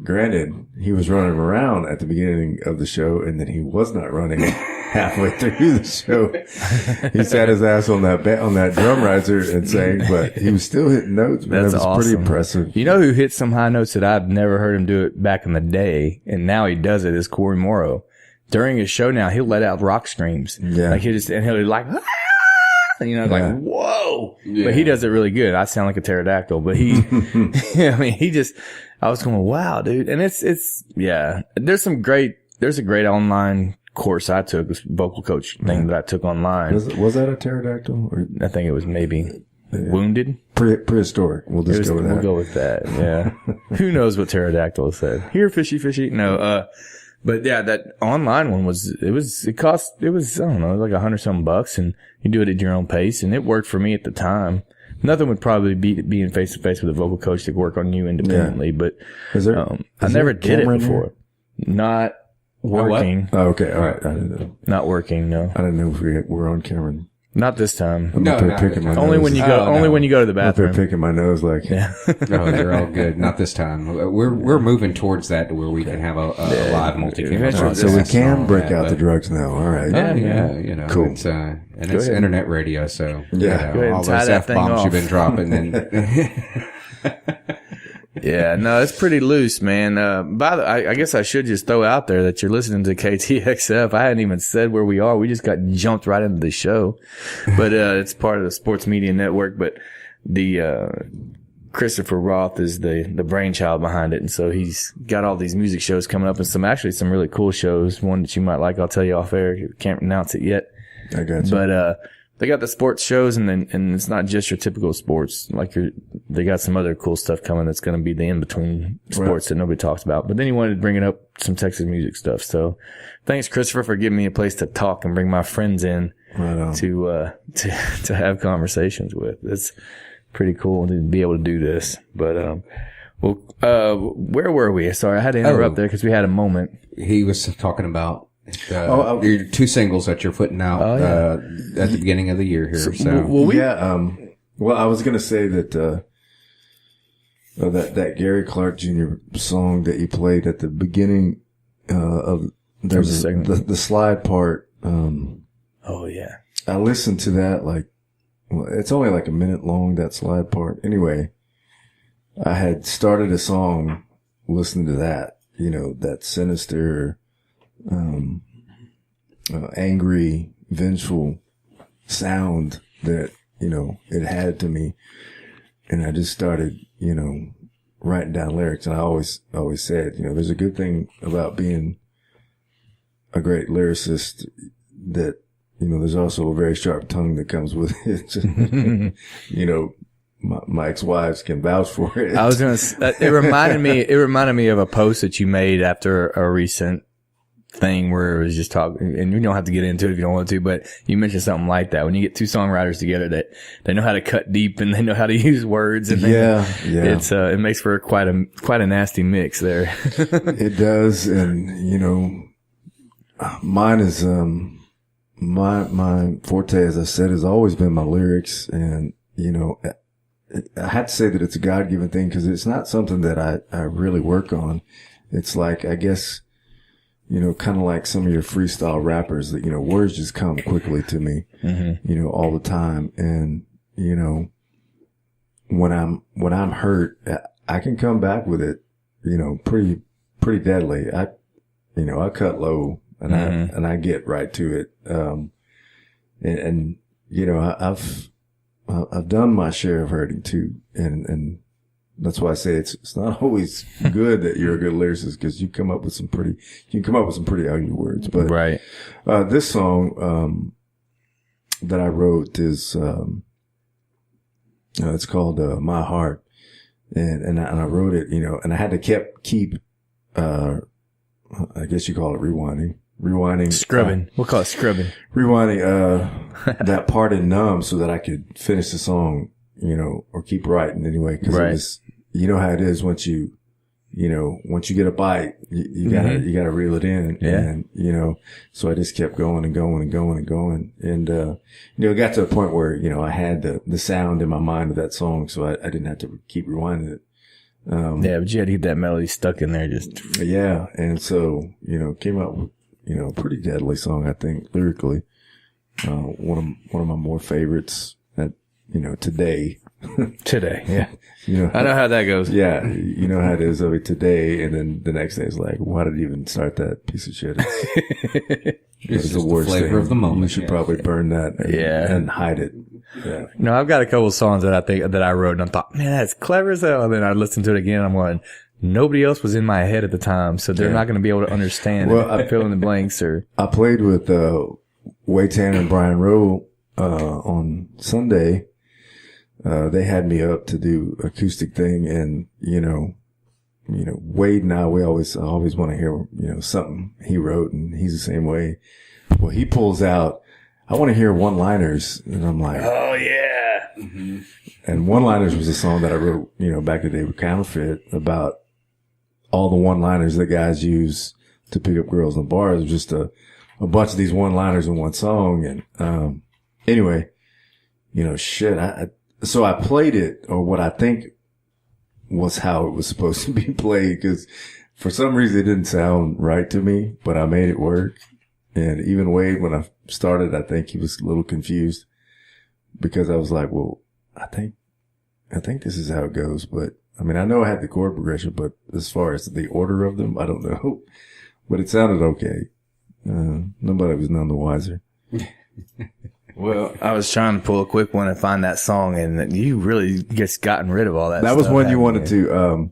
granted, he was running around at the beginning of the show, and then he was not running halfway through the show. He sat his ass on that drum riser and sang, but he was still hitting notes. Man. That's awesome. Pretty impressive. You know who hit some high notes that I've never heard him do it back in the day, and now he does it, is Corey Morrow. During his show now, he'll let out rock screams. Yeah. Like he'll be like, ah! Like, whoa. Yeah. But he does it really good. I sound like a pterodactyl, but I was going, wow, dude. And it's there's a great online course I took, this vocal coach thing that I took online. Was that a pterodactyl? Or? I think it was maybe wounded. Prehistoric. We'll go with that. We'll go with that. Yeah. Who knows what pterodactyl said? Here, fishy, fishy. No, but yeah, that online one it cost, I don't know, like $100-something, and you do it at your own pace, and it worked for me at the time. Nothing would probably beat being face to face with a vocal coach to work on you independently, but I never did it before. Not working. Oh, okay. All right. I didn't know. Not working. No. I didn't know if we were on camera. Not this time. Only when you go to the bathroom. They're picking my nose like. Yeah. No, they're all good. Not this time. We're moving towards that to where we can have a live multi-camera. So we can break out the drugs now. All right. Yeah. Cool. It's, and it's internet radio, so all those F-bombs you've been dropping. Yeah, no, it's pretty loose, man. I guess I should just throw out there that you're listening to KTXF. I hadn't even said where we are. We just got jumped right into the show. But, it's part of the Sports Media Network. But the, Christopher Roth is the brainchild behind it. And so he's got all these music shows coming up and some really cool shows. One that you might like, I'll tell you off air. Can't announce it yet. I got you. But, they got the sports shows, and it's not just your typical sports. They got some other cool stuff coming that's going to be the in-between sports that nobody talks about. But then he wanted to bring it up some Texas music stuff. So thanks, Christopher, for giving me a place to talk and bring my friends in to have conversations with. It's pretty cool to be able to do this. But, where were we? Sorry, I had to interrupt there because we had a moment. He was talking about your two singles that you're putting out at the beginning of the year here. Well, I was going to say that that Gary Clark Jr. song that you played at the beginning of the slide part. I listened to that it's only like a minute long, that slide part. Anyway, I had started a song listening to that, that sinister, angry, vengeful sound that, it had to me. And I just started, writing down lyrics. And I always said, there's a good thing about being a great lyricist that, there's also a very sharp tongue that comes with it. My ex-wives can vouch for it. I was going to, it reminded me of a post that you made after a recent thing where it was just talking, and you don't have to get into it if you don't want to, but you mentioned something like that. When you get two songwriters together that they know how to cut deep and they know how to use words, and it's it makes for quite a nasty mix there. It does, and mine is my forte, as I said, has always been my lyrics, and I have to say that it's a God-given thing because it's not something that I really work on. It's like, I guess, kind of like some of your freestyle rappers that, words just come quickly to me, all the time. And, when I'm hurt, I can come back with it, pretty deadly. I cut low and I get right to it. I've done my share of hurting too. And that's why I say it's not always good that you're a good lyricist because you can come up with some pretty ugly words. But, this song, that I wrote is, it's called, My Heart. And I wrote it, and I had to keep, I I guess you call it rewinding. Scrubbing. We'll call it scrubbing. Rewinding, that part in Numb so that I could finish the song, or keep writing anyway. Cause it was, you know how it is once you get a bite, you gotta reel it in. Yeah. And, so I just kept going and going and going and going. And, it got to a point where, I had the sound in my mind of that song. So I didn't have to keep rewinding it. Yeah, but you had to get that melody stuck in there just. Yeah. And so, came out with, a pretty deadly song, I think, lyrically. One of my more favorites that, today. Today, yeah. I know how that goes. Yeah. You know how it is of it today. And then the next day it's like, why did you even start that piece of shit? It's the worst flavor thing. of the moment. You should probably burn that and hide it. Yeah. No, I've got a couple of songs that I think that I wrote and I thought, man, that's clever as hell. And then I listened to it again. And I'm going, nobody else was in my head at the time. So they're not going to be able to understand. Well, I fill in the blanks or. I played with, Wade Tanner and Brian Rowe, on Sunday. They had me up to do acoustic thing and, Wade and I, I always want to hear, something he wrote and he's the same way. Well, he pulls out, I want to hear one-liners. And I'm like, oh yeah. Mm-hmm. And one-liners was a song that I wrote, back in the day with Counterfeit about all the one-liners that guys use to pick up girls in the bars. It was just a bunch of these one-liners in one song. And, anyway, so I played it, or what I think was how it was supposed to be played, because for some reason it didn't sound right to me, but I made it work. And even Wade, when I started, I think he was a little confused because I was like, well, I think this is how it goes. But I mean, I know I had the chord progression, but as far as the order of them, I don't know. But it sounded okay. Nobody was none the wiser. Well, I was trying to pull a quick one and find that song, and you really just gotten rid of all that. That stuff, was one you wanted to.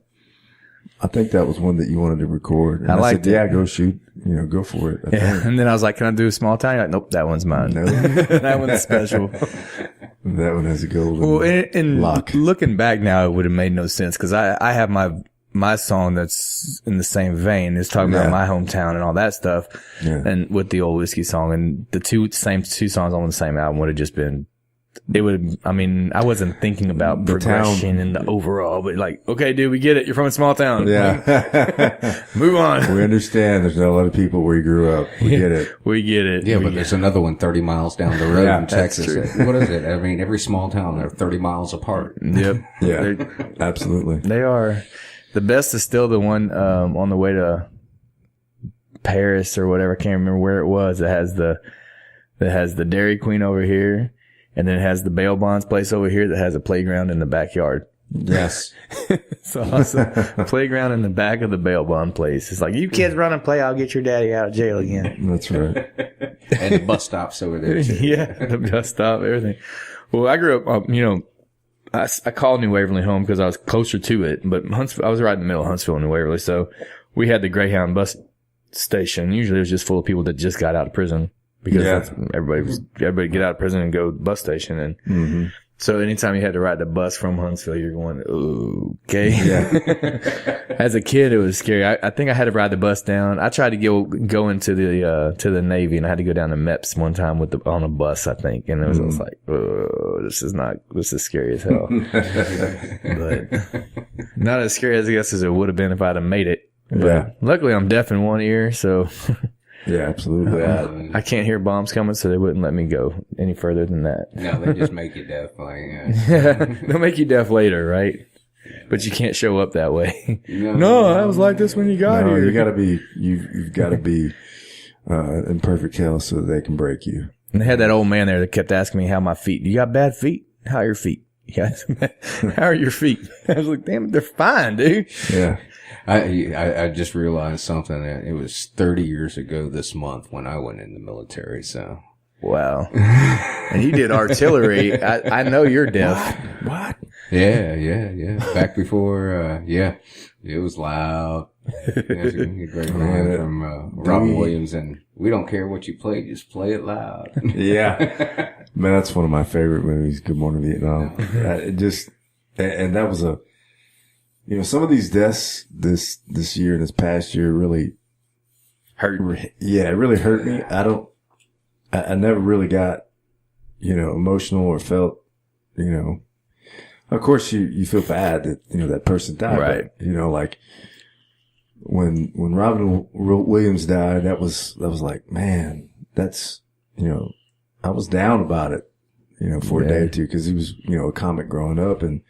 I think that was one that you wanted to record. And I said, yeah, go shoot. Go for it. Yeah. And then I was like, can I do a small town? You're like, nope, that one's mine. No. That one's special. That one has a golden lock. Looking back now, it would have made no sense because I have my song that's in the same vein. It's talking about my hometown and all that stuff. Yeah. And with the old whiskey song, and the same two songs on the same album would have just been, I wasn't thinking about progression and the overall, but like, okay, dude, we get it. You're from a small town. Yeah. Move on. We understand there's not a lot of people where you grew up. We get it. We get it. Yeah, but there's another one 30 miles down the road in Texas. What is it? I mean, every small town, they're 30 miles apart. Yep. Yeah. Absolutely. They are. The best is still the one, on the way to Paris or whatever. I can't remember where it was. It has the Dairy Queen over here. And then it has the bail bonds place over here that has a playground in the backyard. Yes. It's awesome. Playground in the back of the bail bond place. It's like, you kids run and play, I'll get your daddy out of jail again. That's right. And the bus stops over there too. Yeah, the bus stop, everything. Well, I grew up, I called New Waverly home because I was closer to it, but I was right in the middle of Huntsville and New Waverly. So we had the Greyhound bus station. Usually it was just full of people that just got out of prison. Because everybody get out of prison and go to the bus station. And so anytime you had to ride the bus from Huntsville, you're going, okay. Yeah. As a kid, it was scary. I think I had to ride the bus down. I tried to go into the Navy, and I had to go down to MEPS one time on a bus, I think. And it was like, this is scary as hell. But not as scary as I guess as it would have been if I'd have made it. But luckily I'm deaf in one ear, so. Yeah, absolutely. I can't hear bombs coming, so they wouldn't let me go any further than that. No, they just make you deaf. They'll make you deaf later, right? But you can't show up that way. No, I was like this when you got here. You gotta be, you've gotta be, in perfect health so that they can break you. And they had that old man there that kept asking me how my feet, you got bad feet? How are your feet? How are your feet? I was like, damn it, they're fine, dude. Yeah. I just realized something. It was 30 years ago this month when I went in the military, so. Wow. And you did artillery. I know you're deaf. What? Yeah. Back before, it was loud. There's a great line from Robin Williams, and we don't care what you play, just play it loud. Yeah. Man, that's one of my favorite movies, Good Morning Vietnam. And that was some of these deaths this year, this past year, really, Yeah, it really hurt me. I never really got, emotional or felt, of course you feel bad that, that person died. Right. But, like when Robin Williams died, that was like, man, that's, I was down about it, for a day or two, because he was, a comic growing up. And,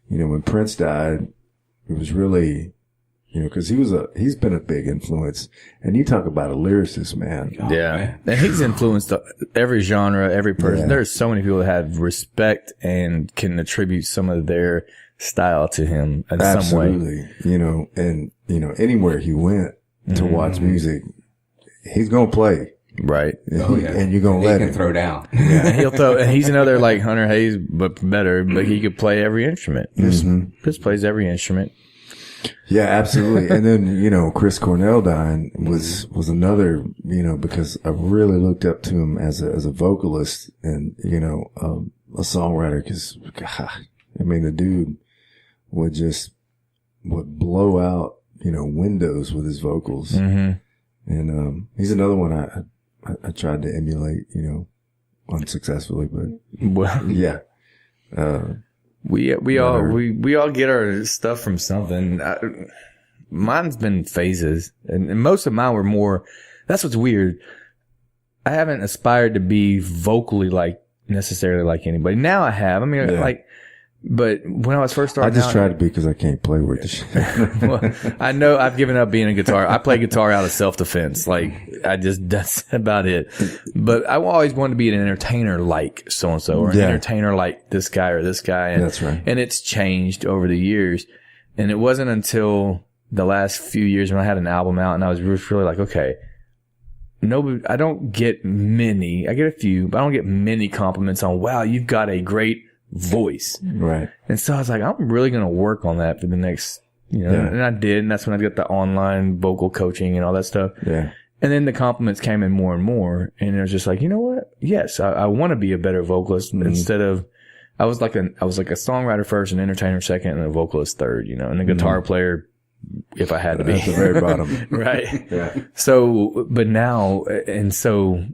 when Prince died, it was really, because he's been a big influence. And you talk about a lyricist, man. Oh, man. And he's influenced every genre, every person. Yeah. There's so many people that have respect and can attribute some of their style to him in some way. Absolutely. And, anywhere he went to watch music, he's going to play. Right. Oh, yeah. And you're going to let him throw down. Yeah. And he'll throw, and he's another like Hunter Hayes, but better, but he could play every instrument. Just plays every instrument. Yeah, absolutely. And then, Chris Cornell dying was another, because I really looked up to him as a vocalist and, a songwriter, because, the dude would blow out, windows with his vocals. Mm-hmm. And, he's another one I tried to emulate, unsuccessfully, but yeah. We all get our stuff from something. Mine's been phases, and most of mine were more. That's what's weird. I haven't aspired to be vocally necessarily like anybody. Now I have. But when I was first starting, I just tried to be because I can't play with the shit. Well, I know I've given up being a guitar. I play guitar out of self-defense. That's about it. But I always wanted to be an entertainer like so-and-so or an entertainer like this guy or this guy. And, that's right. And it's changed over the years. And it wasn't until the last few years when I had an album out and I was really like, okay, I don't get many. I get a few, but I don't get many compliments on, wow, you've got a great voice. Right. And so I was like, I'm really going to work on that for the next, and I did. And that's when I got the online vocal coaching and all that stuff. Yeah. And then the compliments came in more and more. And it was just like, you know what? Yes, I want to be a better vocalist instead of, I was like a songwriter first, an entertainer second, and a vocalist third, and a guitar player if I had to be. At the very bottom. Right. Yeah. So, but now, and so,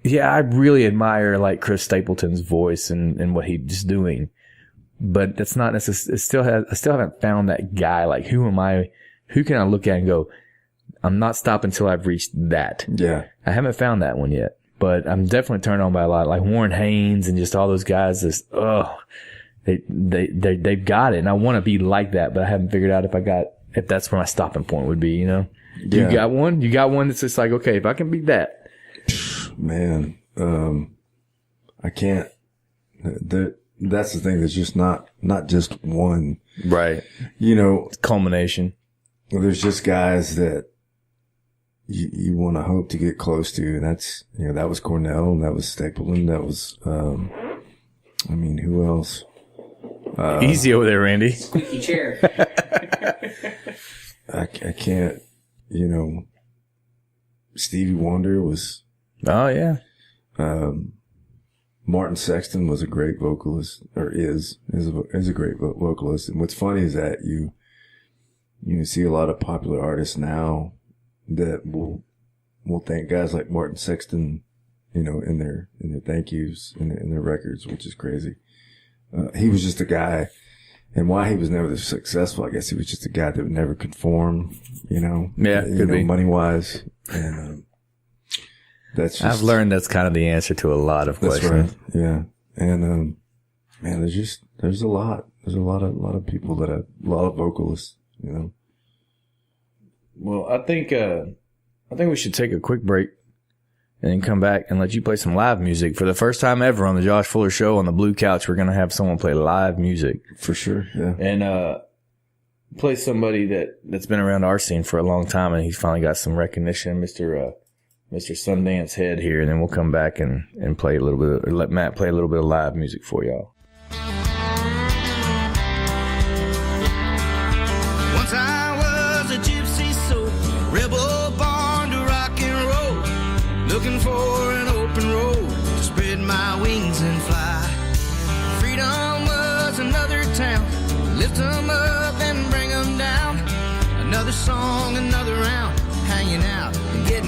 yeah, I really admire like Chris Stapleton's voice and what he's doing, but that's not necessarily. I still haven't found that guy. Like, who am I? Who can I look at and go, I'm not stopping until I've reached that. Yeah, I haven't found that one yet, but I'm definitely turned on by a lot, like Warren Haynes and just all those guys. They've got it, and I want to be like that, but I haven't figured out if that's where my stopping point would be. Yeah. You got one. You got one that's just like, okay, if I can be that. Man, I can't. That's the thing. There's just not just one. Right. It's culmination. There's just guys that you want to hope to get close to, and that's that was Cornell, and that was Stapleton, that was who else? Easy over there, Randy. Squeaky chair. I can't. Stevie Wonder was. Oh yeah. Martin Sexton was a great vocalist, or is a great vocalist. And what's funny is that you see a lot of popular artists now that will thank guys like Martin Sexton, in their thank yous in their records, which is crazy. He was just a guy, and why he was never successful, I guess he was just a guy that would never conform, Yeah, could be. money wise, and that's. I've learned that's kind of the answer to a lot of questions. That's right. Yeah, and man, there's a lot of people that a lot of vocalists, Well, I think we should take a quick break and then come back and let you play some live music. For the first time ever on the Josh Fuller Show on the Blue Couch, we're going to have someone play live music. For sure, yeah. And play somebody that's been around our scene for a long time, and he's finally got some recognition, Mr. Sundance Head here. And then we'll come back and play a little bit, or let Matt play a little bit of live music for y'all. Once I was a gypsy soul, rebel born to rock and roll, looking for an open road to spread my wings and fly. Freedom was another town, lift them up and bring them down. Another song, another round, hanging out and getting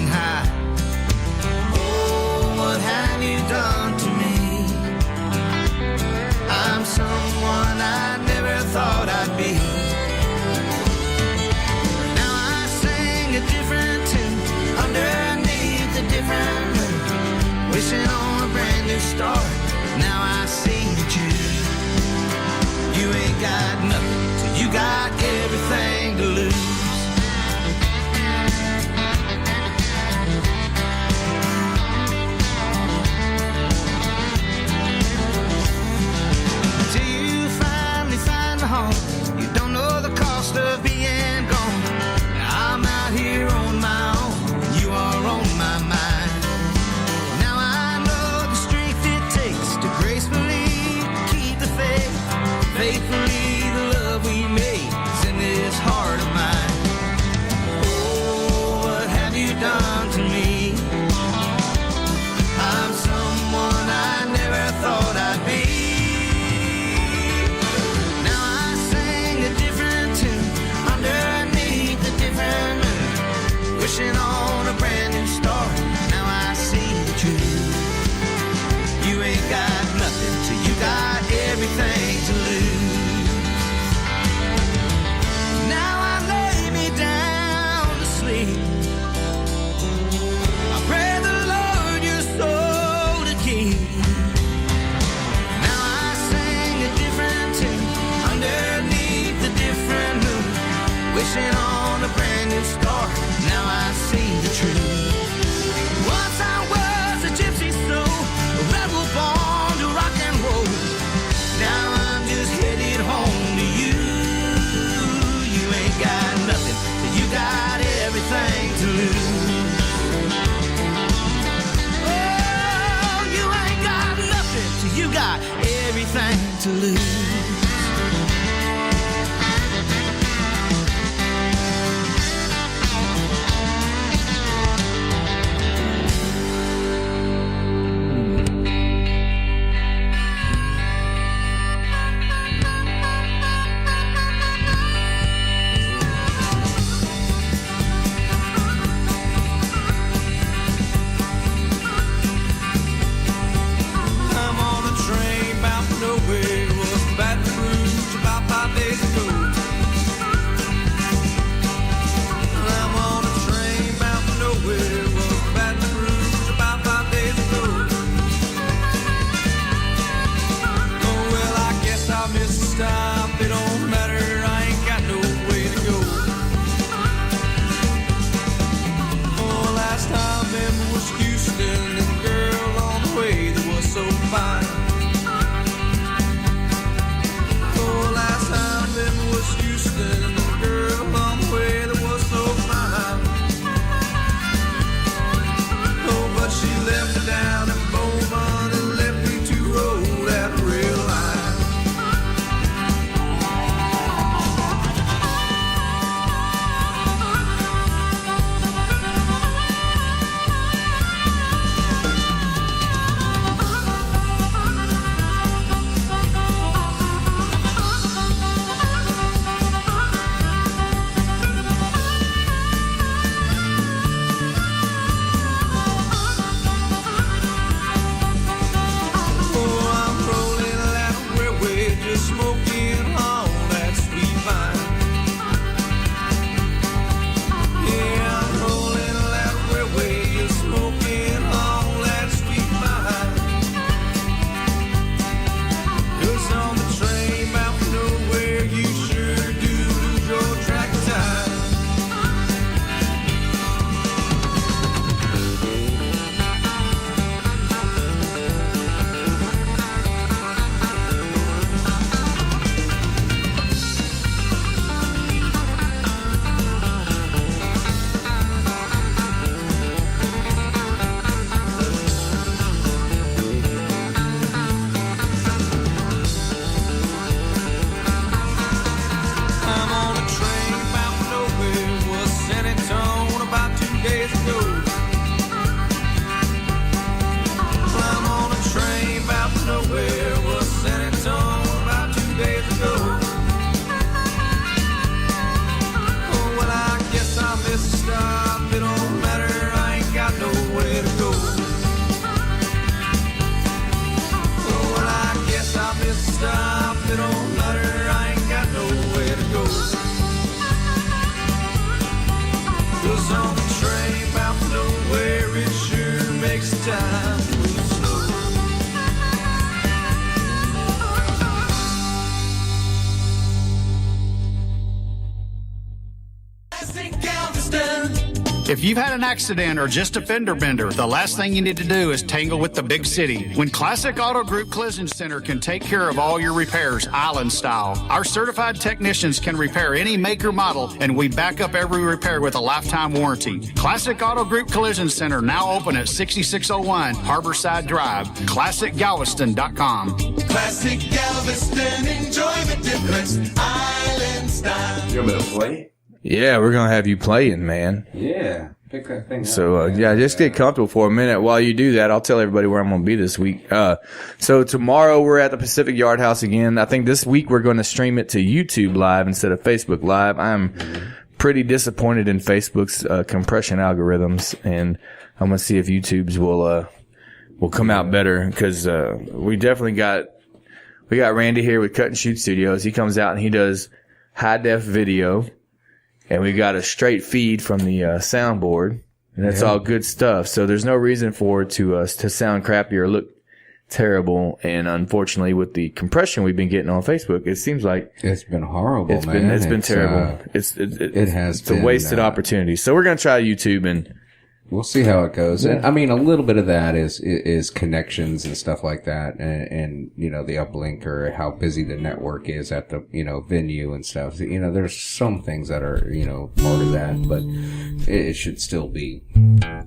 Was on the train bound for nowhere, it sure makes time move slow. Classic Galveston. If you've had an accident or just a fender bender, the last thing you need to do is tangle with the big city. When Classic Auto Group Collision Center can take care of all your repairs, island style, our certified technicians can repair any make or model, and we back up every repair with a lifetime warranty. Classic Auto Group Collision Center, now open at 6601 Harborside Drive, ClassicGalveston.com. Classic Galveston, enjoy the difference, island style. You want me to play? Yeah, we're going to have you playing, man. Yeah. Pick that thing up. So, just get comfortable for a minute. While you do that, I'll tell everybody where I'm going to be this week. So tomorrow we're at the Pacific Yard House again. I think this week we're going to stream it to YouTube Live instead of Facebook Live. I'm pretty disappointed in Facebook's compression algorithms, and I'm going to see if YouTube's will come out better, because we definitely got Randy here with Cut and Shoot Studios. He comes out and he does high def video. And we got a straight feed from the soundboard, and that's all good stuff. So there's no reason for it to sound crappy or look terrible. And unfortunately, with the compression we've been getting on Facebook, it seems like it's been horrible. It's been terrible. It's a wasted opportunity. So we're gonna try YouTube, and we'll see how it goes. And I mean, a little bit of that is connections and stuff like that, and you know, the uplink or how busy the network is at the, you know, venue and stuff. You know, there's some things that are, you know, part of that, but it should still be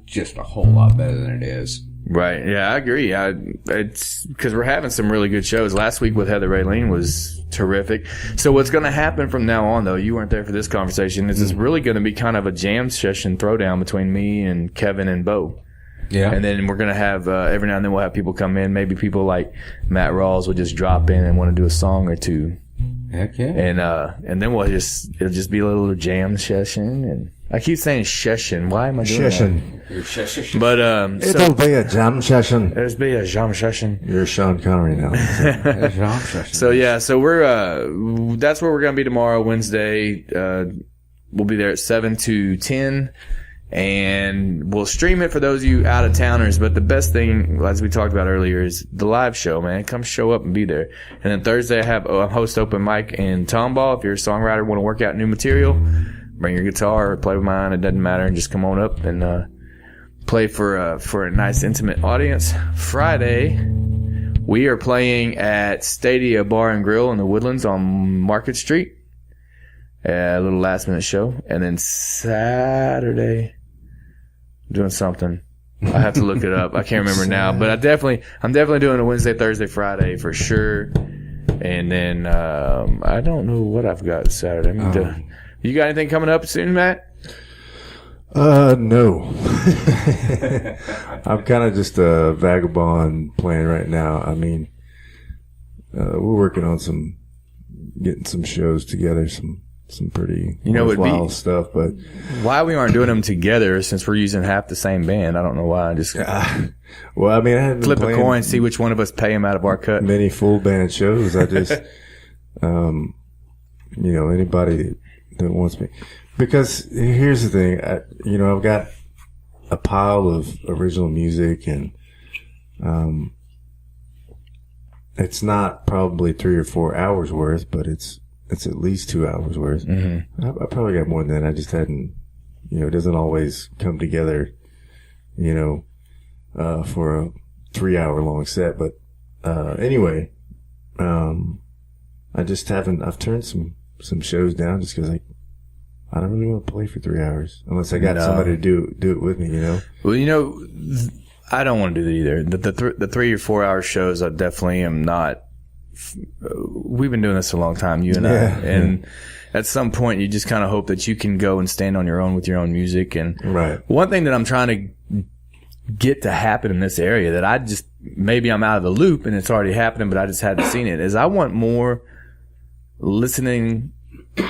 just a whole lot better than it is. Right. Yeah, I agree. It's because we're having some really good shows. Last week with Heather Raylene was terrific. So what's going to happen from now on, though, you weren't there for this conversation, is it's really going to be kind of a jam session throwdown between me and Kevin and Bo. Yeah. And then we're going to have, every now and then we'll have people come in. Maybe people like Matt Rawls will just drop in and want to do a song or two. Heck yeah. And then it'll just be a little jam session. And I keep saying session. Why am I doing that? But, it'll be a jam session. It'll be a jam session. You're Sean Connery now. Jam session. So yeah, so we're, that's where we're going to be tomorrow, Wednesday. We'll be there at 7 to 10. And we'll stream it for those of you out of towners. But the best thing, as we talked about earlier, is the live show, man. Come show up and be there. And then Thursday I have a host open mic in Tomball. If you're a songwriter, want to work out new material, bring your guitar or play with mine. It doesn't matter. And just come on up and play for a nice intimate audience. Friday, we are playing at Stadia Bar and Grill in the Woodlands on Market Street. A little last minute show. And then Saturday, doing something. I have to look it up. I can't remember now, but I'm definitely doing a Wednesday, Thursday, Friday for sure. And then I don't know what I've got Saturday. You got anything coming up soon, Matt? No. I'm kind of just a vagabond playing right now. I mean, we're working on getting some shows together, some pretty worthwhile stuff, but why we aren't doing them together, since we're using half the same band? I don't know why. Just well, I mean, I haven't flip a coin, see which one of us pay them out of our cut. Many full band shows. I just, anybody that wants me, because here's the thing, I've got a pile of original music, and it's not probably 3 or 4 hours worth, but it's at least 2 hours worth. Mm-hmm. I probably got more than that. I just hadn't, it doesn't always come together, for a 3-hour long set. But, anyway, I just I've turned some shows down just because I don't really want to play for 3 hours unless I got somebody to do it with me, Well, I don't want to do that either. The 3 or 4 hour shows, I definitely am not. We've been doing this a long time, you and I, and at some point you just kind of hope that you can go and stand on your own with your own music. And one thing that I'm trying to get to happen in this area, that maybe I'm out of the loop and it's already happening, but I just hadn't seen it, is I want more listening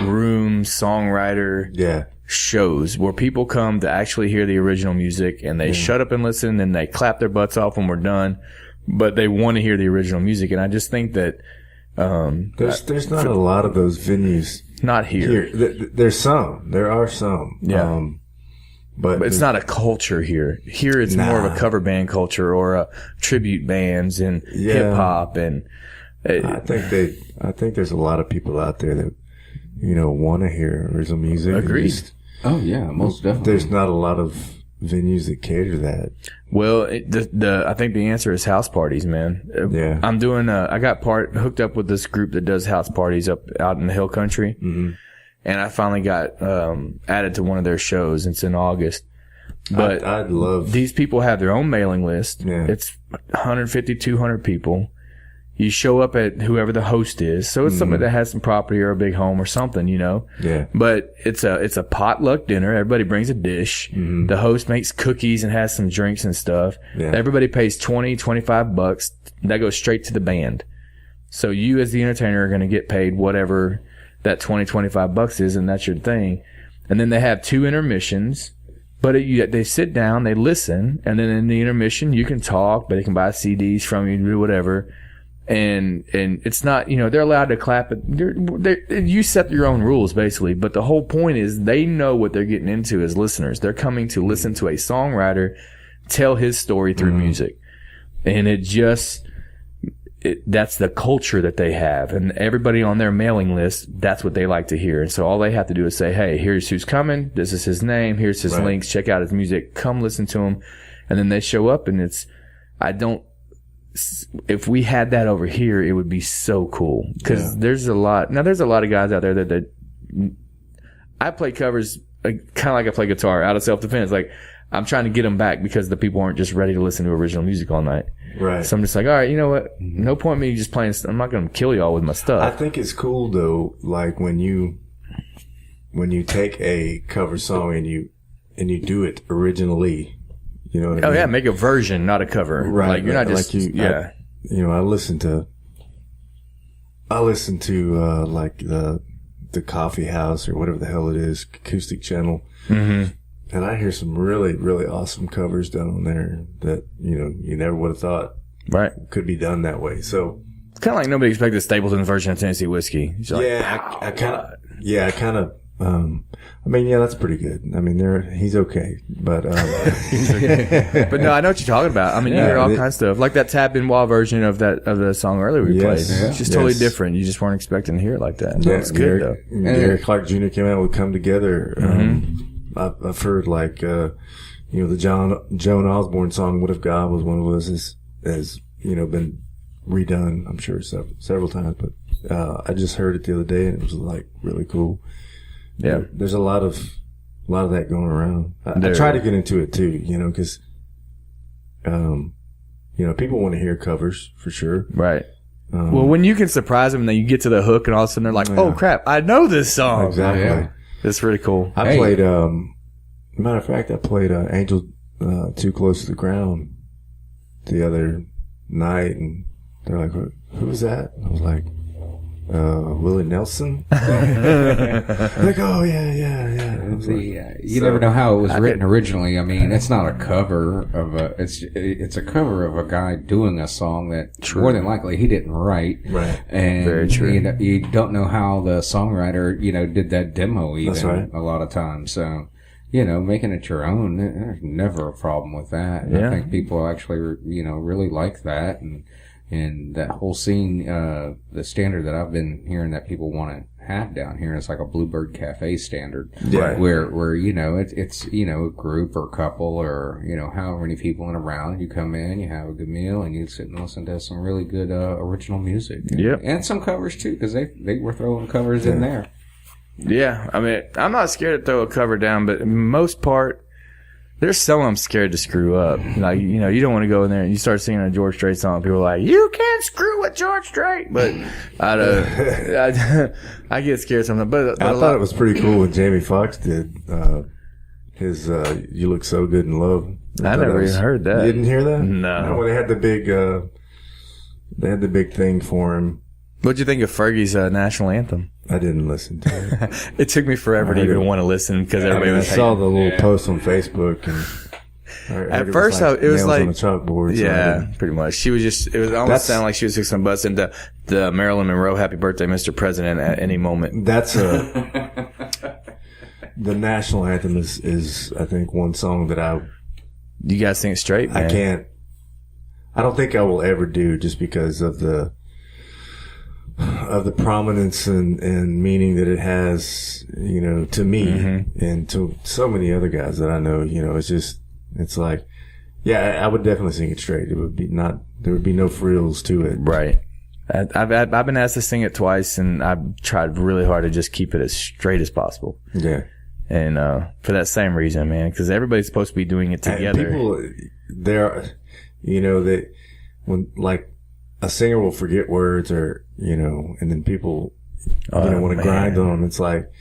room songwriter shows where people come to actually hear the original music, and they shut up and listen, and they clap their butts off when we're done, but they want to hear the original music. And I just think that there's not a lot of those venues. Not here. There are some. Yeah. But it's not a culture here. Here it's more of a cover band culture or a tribute bands and hip hop and. I think there's a lot of people out there that, want to hear original music. Agreed. Oh yeah, most definitely. There's not a lot of venues that cater to that. Well, I think the answer is house parties, man. Yeah. I'm doing I got hooked up with this group that does house parties out in the hill country. Mm-hmm. And I finally got added to one of their shows. It's in August. But I'd love these people have their own mailing list. Yeah. It's 150, 200 people. You show up at whoever the host is. So it's somebody that has some property or a big home or something, Yeah. But it's a potluck dinner. Everybody brings a dish. Mm-hmm. The host makes cookies and has some drinks and stuff. Yeah. Everybody pays $20-$25. That goes straight to the band. So you as the entertainer are going to get paid whatever that $20-$25 is, and that's your thing. And then they have 2 intermissions. But they sit down, they listen, and then in the intermission you can talk, but they can buy CDs from you, do whatever. And it's not, they're allowed to clap it. You set your own rules basically, but the whole point is they know what they're getting into as listeners. They're coming to listen to a songwriter tell his story through music. And that's the culture that they have. And everybody on their mailing list, that's what they like to hear. And so all they have to do is say, hey, here's who's coming. This is his name. Here's his links. Check out his music. Come listen to him. And then they show up and if we had that over here, it would be so cool. Cause there's a lot of guys out there that I play covers kind of like I play guitar out of self-defense. Like I'm trying to get them back because the people aren't just ready to listen to original music all night. Right. So I'm just like, all right, you know what? No point me just playing. I'm not going to kill y'all with my stuff. I think it's cool though, like when you take a cover song and you do it originally. You know what I mean? Yeah, make a version, not a cover. Right. Like you're not just I listen to like the Coffee House or whatever the hell it is, Acoustic Channel. Mm-hmm. And I hear some really, really awesome covers done on there that, you never would have thought could be done that way. So it's kind of like nobody expected Stapleton's version of Tennessee Whiskey. That's pretty good. I mean, he's okay, but, but no, I know what you're talking about. I mean, you hear all kinds of stuff like that Tab Benoit version of the song earlier we played. It's just totally different. You just weren't expecting to hear it like that. Yeah, it's good though. Gary Clark Jr. came out with Come Together. I've heard like, the Joan Osborne song, What If God Was One of Us has been redone, I'm sure several times, but, I just heard it the other day and it was like really cool. Yeah. There's a lot of that going around. I try to get into it too, cause, people want to hear covers for sure. Right. Well, when you can surprise them and then you get to the hook and all of a sudden they're like, oh crap, I know this song. Exactly. Yeah. It's really cool. I played, matter of fact, I played, Angel, Too Close to the Ground the other night and they're like, who was that? And I was like, Willie Nelson. Like, oh yeah. You never know how it was written originally. I mean, it's not a cover of it's a cover of a guy doing a song that more than likely he didn't write. Right. And very true. You don't know how the songwriter, did that demo even. That's right. A lot of times. So, making it your own, there's never a problem with that. And I think people actually, really like that. And that whole scene, the standard that I've been hearing that people want to have down here is like a Bluebird Cafe standard. Yeah. Where, it's, a group or a couple or, however many people in a round. You come in, you have a good meal, and you sit and listen to some really good, original music. Yep. And some covers too, because they were throwing covers in there. Yeah. I mean, I'm not scared to throw a cover down, but most part, there's some I'm scared to screw up. Like, you don't want to go in there and you start singing a George Strait song. People are like, you can't screw with George Strait. But I get scared sometimes. But I thought it was pretty cool when Jamie Foxx did his You Look So Good in Love. I never even heard that. You didn't hear that? No. Well, they had the big thing for him. What'd you think of Fergie's national anthem? I didn't listen to it. It took me forever to even want to listen because everybody was I saw the little post on Facebook and at first it was like on a chalkboard. Yeah, pretty much. She was it was almost sounding like she was fixing to bust into the Marilyn Monroe "Happy Birthday, Mr. President" at any moment. That's the national anthem is I think one song that you gotta sing it straight, man. I don't think I will ever do, just because of the prominence and meaning that it has, you know, to me and to so many other guys that I know. You know, it's like, yeah, I would definitely sing it straight. There would be no frills to it. Right. I've been asked to sing it twice, and I've tried really hard to just keep it as straight as possible. Yeah. And for that same reason, man, because everybody's supposed to be doing it together. That when, like, a singer will forget words, or, you know, and then people, want to grind on them. It's like,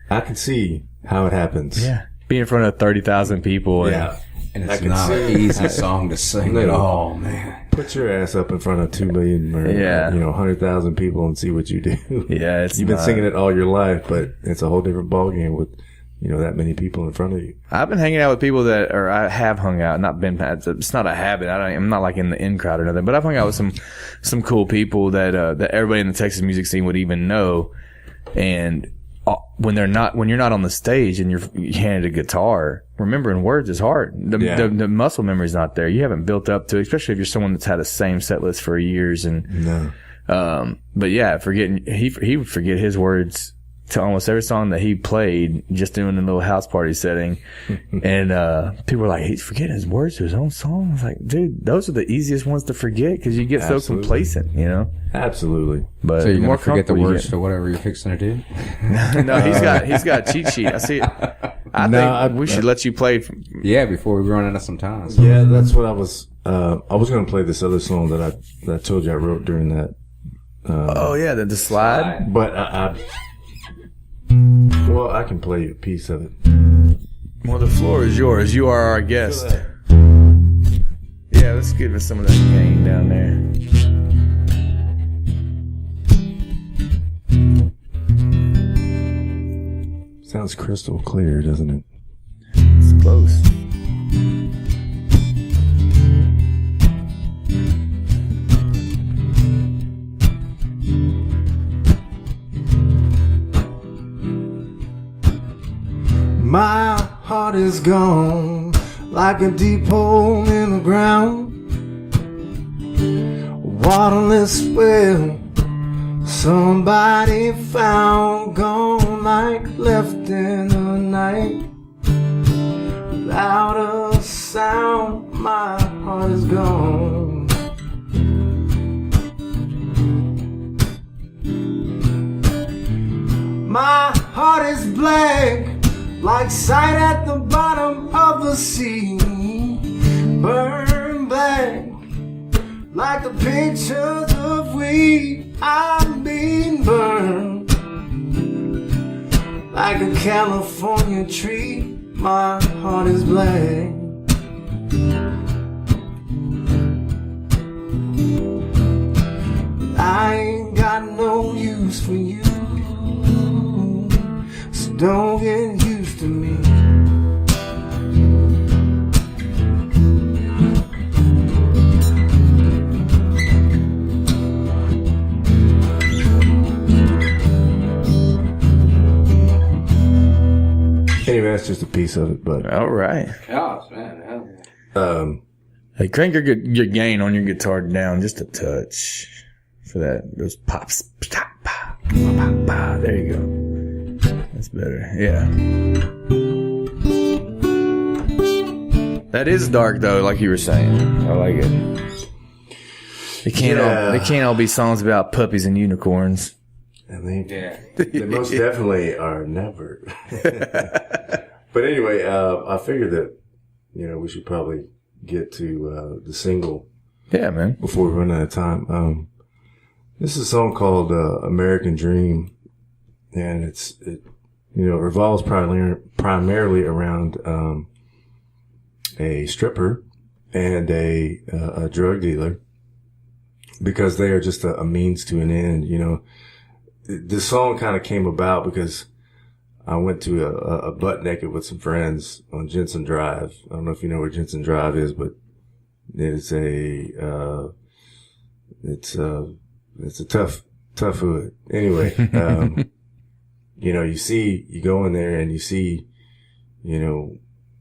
I can see how it happens. Yeah. Be in front of 30,000 people. Yeah. And it's not an easy song to sing at all, man. Put your ass up in front of 2 million or 100,000 people and see what you do. Yeah, you've been singing it all your life, but it's a whole different ballgame with, you know, that many people in front of you. I've been hanging out with people I have hung out, not been. It's not a habit. I'm not like in the in crowd or nothing, but I've hung out with some cool people that everybody in the Texas music scene would even know. And when you're not on the stage and you're handed a guitar, remembering words is hard. The muscle memory's not there. You haven't built up to it, especially if you're someone that's had the same set list for years. And but yeah, he would forget his words to almost every song that he played, just doing a little house party setting. And people were like, he's forgetting his words to his own song. I was like, dude, those are the easiest ones to forget, because you get so complacent, you know? Absolutely. But so you're more gonna forget the words to whatever you're fixing to do? No, he's got a cheat sheet. I see it. I think we should let you play. Before we run out of some time. So. Yeah, that's what I was going to play this other song that I told you I wrote during that. The slide. But I can play you a piece of it. Well, the floor is yours. You are our guest. Yeah, let's give us some of that gain down there. Sounds crystal clear, doesn't it? It's close. My heart is gone like a deep hole in the ground, waterless well somebody found, gone like left in the night without a sound. My heart is gone. My heart is blank like sight at the bottom of the sea, burn black like the pictures of we. I'm being burned like a California tree. My heart is black. I ain't got no use for you, so don't get used to me. Anyway, that's just a piece of it, but all right. Gosh, man. Hey, crank your gain on your guitar down just a touch for that. Those pops. Pop, pop, pop, pop. There you go. That's better. Yeah. That is dark though, like you were saying. I like it. They can't all be songs about puppies and unicorns. I mean, they most definitely are never. But anyway, I figured that, we should probably get to the single. Yeah, man. Before we run out of time. This is a song called American Dream, and it revolves primarily around a stripper and a drug dealer, because they are just a means to an end. This song kind of came about because I went to a butt naked with some friends on Jensen Drive. I don't know if you know where Jensen Drive is, but it's a tough hood. Anyway, you know, you go in there and you see, you know,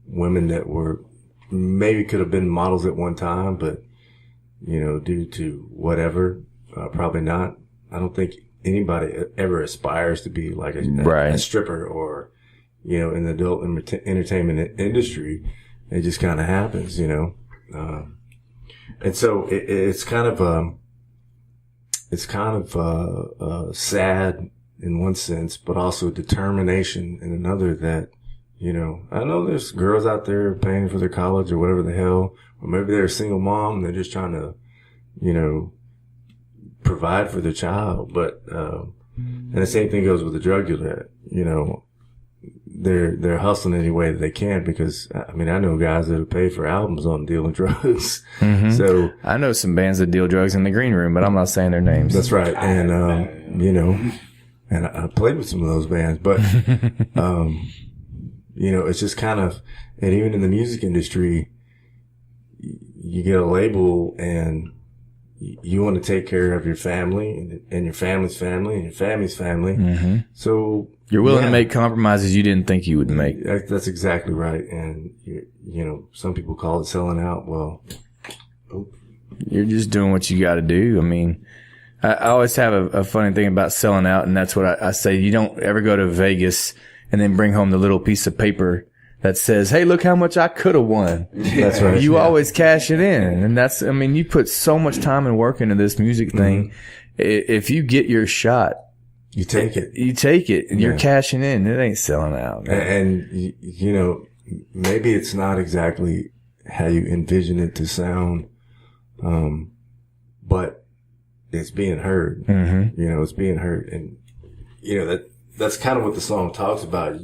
women that were maybe could have been models at one time, but, you know, due to whatever, probably not. I don't think anybody ever aspires to be like a stripper or, you know, in the adult entertainment industry. It just kind of happens, you know. And so it's kind of sad in one sense, but also determination in another that, you know, I know there's girls out there paying for their college or whatever the hell, or maybe they're a single mom and they're just trying to, you know, provide for their child. But, and the same thing goes with the drug dealer, you know, they're hustling any way that they can because, I mean, I know guys that have paid for albums on dealing drugs. Mm-hmm. So I know some bands that deal drugs in the green room, but I'm not saying their names. That's right. And, you know, and I played with some of those bands, but, you know, it's just kind of, and even in the music industry, you get a label and you want to take care of your family and your family's family and your family's family. Mm-hmm. So you're willing to make compromises you didn't think you would make. That's exactly right. And, you know, some people call it selling out. Well, you're just doing what you got to do. I mean, I always have a funny thing about selling out, and that's what I say. You don't ever go to Vegas and then bring home the little piece of paper that says, hey, look how much I could have won. That's right. You always cash it in. And that's, I mean, you put so much time and work into this music thing. Mm-hmm. If you get your shot, you take it. You take it and you're cashing in. It ain't selling out. And, you know, maybe it's not exactly how you envision it to sound. But it's being heard. Mm-hmm. You know, it's being heard. And, you know, that's kind of what the song talks about.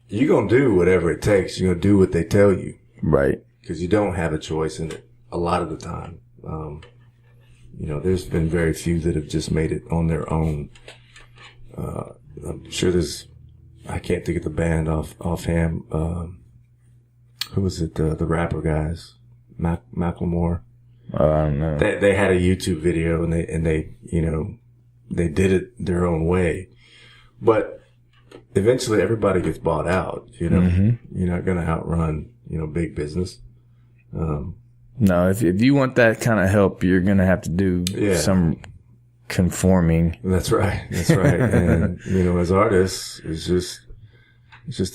You're going to do whatever it takes. You're going to do what they tell you. Right. Because you don't have a choice in it a lot of the time. You know, there's been very few that have just made it on their own. I'm sure I can't think of the band offhand. Who was it? The rapper guys? Macklemore? I don't know. They had a YouTube video and they, you know, they did it their own way. But eventually everybody gets bought out, you know. Mm-hmm. You're not going to outrun, you know, big business. No, if you want that kind of help, you're going to have to do some conforming. That's right. That's right. And, you know, as artists, it's just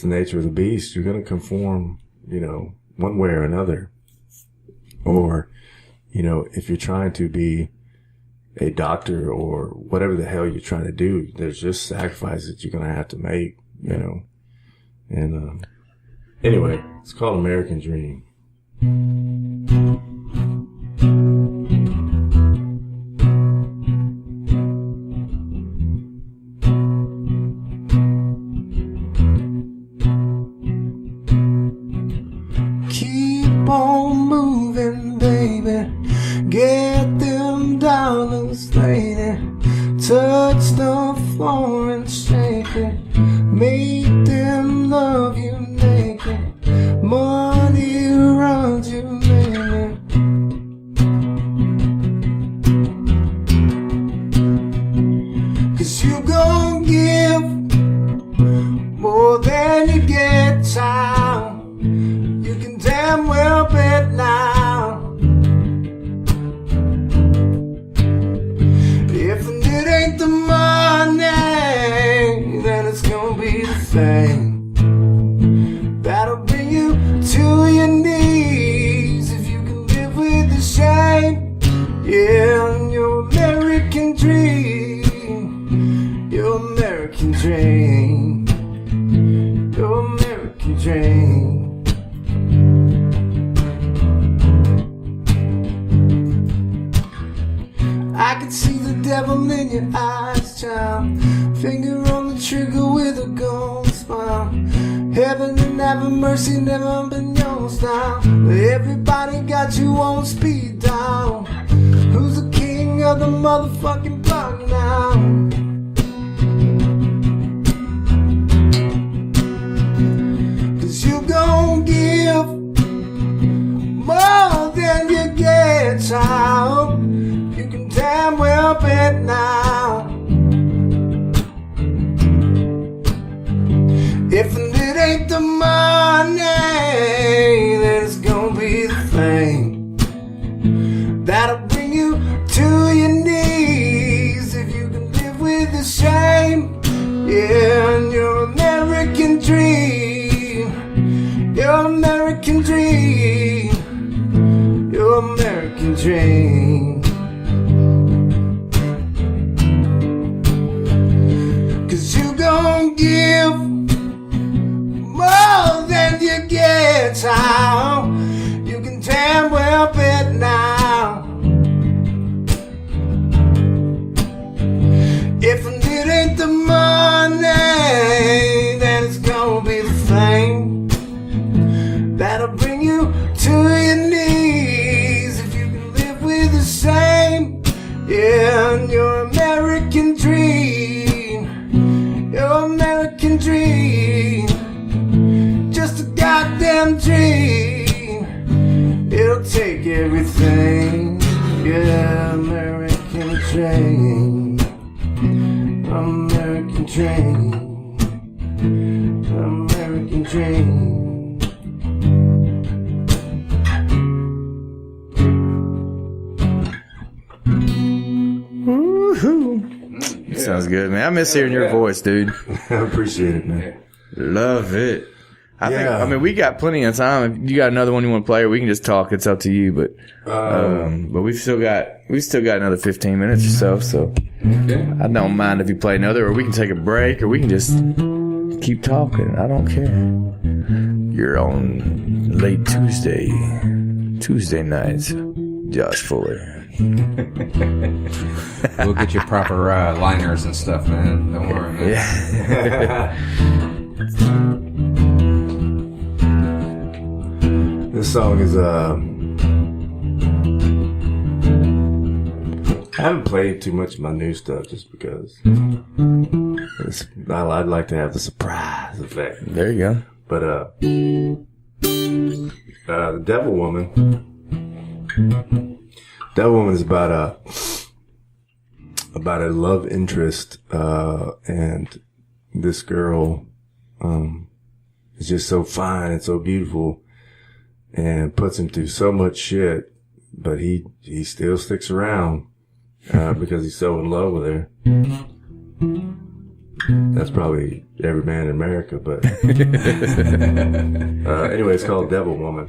the nature of the beast. You're going to conform, you know, one way or another. Or, you know, if you're trying to be a doctor or whatever the hell you're trying to do, there's just sacrifices you're going to have to make, you know. And, anyway, it's called American Dream. Keep on moving, baby. Get them dollars, lady. Touch the floor and shake it. Make them love you naked. Money around you, baby. Cause you gon' give more than you get, child. You can damn well bet now. If it ain't the money, then it's gonna be the fame. That'll bring you to your knees if you can live with the shame. Yeah, and your American dream, your American dream, your American dream. I can see the devil in your eyes, child. Finger on the trigger with a gold smile. Heaven and have mercy, never been your style. Everybody got you on speed dial. Who's the king of the motherfucking block now? Cause you gon' give more than you get, child. You can damn well bet now. American dream, your American dream. 'Cause you gon' give more than you get, how you can damn well bet now. If it ain't the money, then it's gonna be the fame that'll bring you to your knees. If you can live with the same, yeah, and your American dream, your American dream, just a goddamn dream. It'll take everything, yeah, American dream, American dream, American dream. Sounds good, man. I miss hearing your voice, dude. I appreciate it, man. Love it. I mean, we got plenty of time. If you got another one you want to play, or we can just talk. It's up to you. But we've still got another 15 minutes or so. I don't mind if you play another, or we can take a break, or we can just keep talking. I don't care. You're on late Tuesday nights, Josh Fuller. We'll get you proper liners and stuff, man. Don't worry, man. Yeah. This song is I haven't played too much of my new stuff just because I'd like to have the surprise effect. There you go. But the Devil Woman. Devil Woman is about a love interest, and this girl is just so fine and so beautiful, and puts him through so much shit, but he still sticks around because he's so in love with her. That's probably every man in America, but anyway, it's called Devil Woman.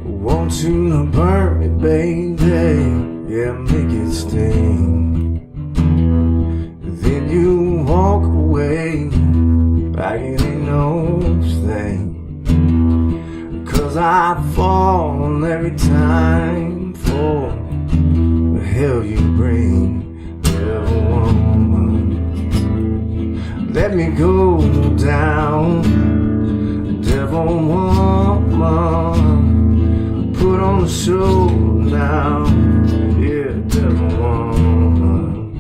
Want you to burn me, baby, yeah, make it sting. Then you walk away like it ain't no thing. 'Cause I fall every time for the hell you bring, devil woman. Let me go down, devil woman. Put on the show now, yeah, devil woman.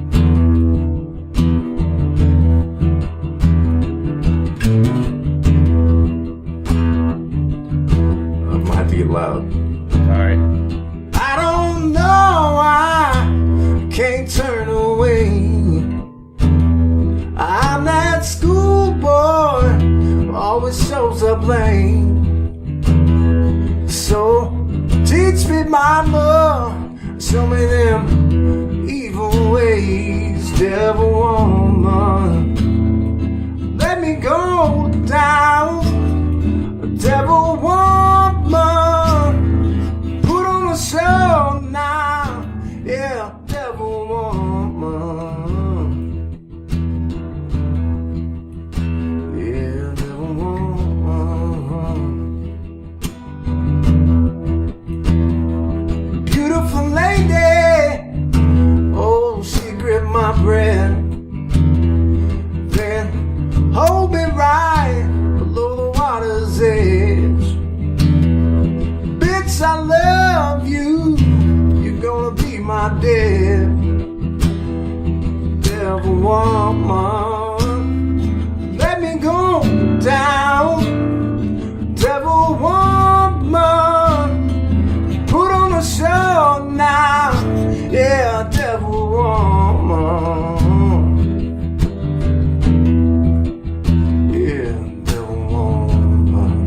I might have to get loud. Alright. I don't know, I can't turn away. I'm that schoolboy, always shows up late. So teach me, mama, show me them evil ways, devil woman. Let me go down, devil woman. Put on a show now, yeah, devil woman. Yeah, devil woman. Beautiful lady, oh, she gripped my breath, then hold me right below the water's edge. Bitch, I love you, you're gonna be my death, devil woman. Let me go down, devil woman. Put on a show now, yeah, devil woman. Yeah, devil woman.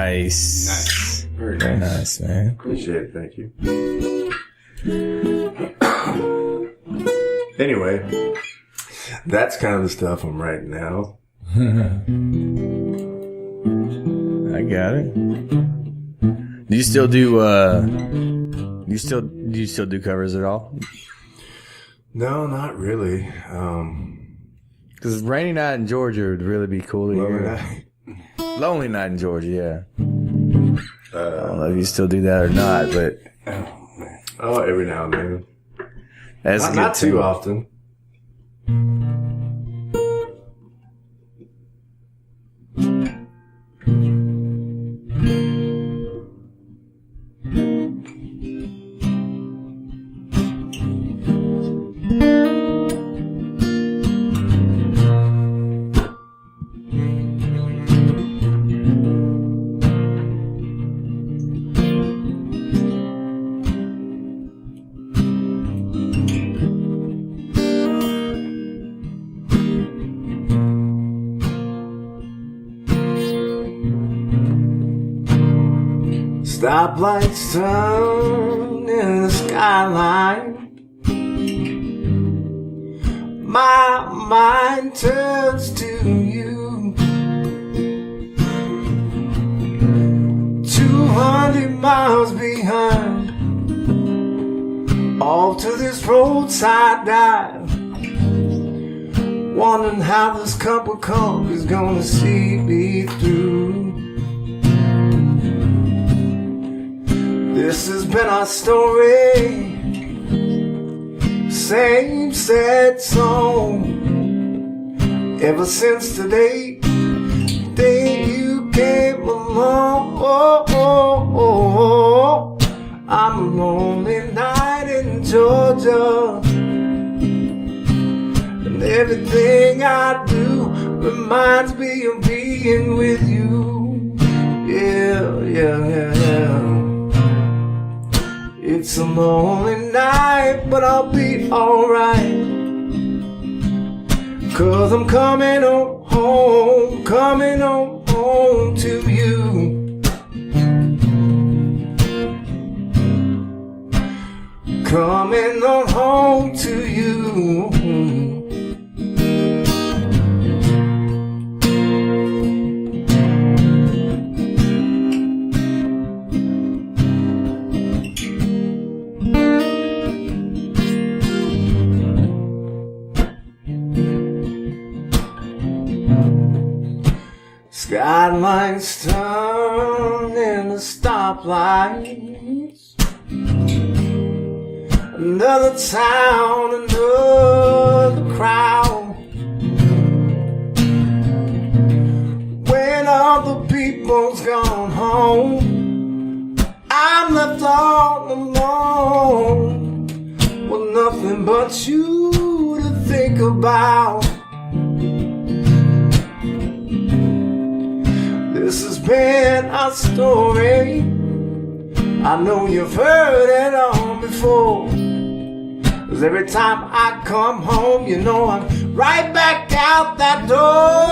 Nice. Very Very nice. nice, man. Appreciate it. Thank you. Anyway, that's kind of the stuff I'm writing now. I got it. Do you still do do you still do covers at all? No, not really. Because Rainy Night in Georgia would really be cool to hear. Lonely Night in Georgia, yeah. I don't know if you still do that or not, but every now and then. that's Not too often. Stoplights turn in the skyline. My mind turns to you. 200 miles behind, off to this roadside dive, wondering how this cup of coke is gonna see me through. This has been our story, same sad song, ever since the day you came along. I'm a lonely night in Georgia, and everything I do reminds me of being with you. Yeah. It's a lonely night, but I'll be alright, 'cause I'm coming on home, coming on home to you. Coming on home to you. Skylines turn into stoplights. Another town, another crowd. When all the people's gone home, I'm left all alone, with nothing but you to think about. This has been our story. I know you've heard it all before, 'cause every time I come home, you know I'm right back out that door.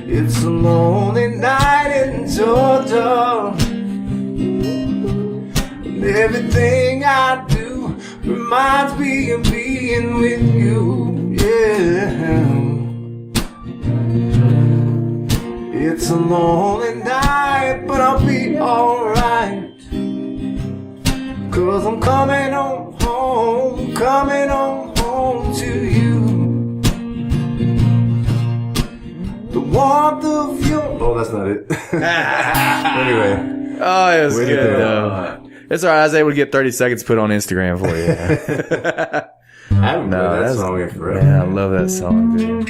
It's a lonely night in Georgia, and everything I do reminds me of being with you. Yeah. It's a lonely night, but I'll be alright, 'cause I'm coming on home, coming on home to you. The warmth of your... Oh, that's not it. Anyway. Oh, it was good, though. It's alright, I was able to get 30 seconds put on Instagram for you. I haven't played that song in forever. Man, I love that song, dude.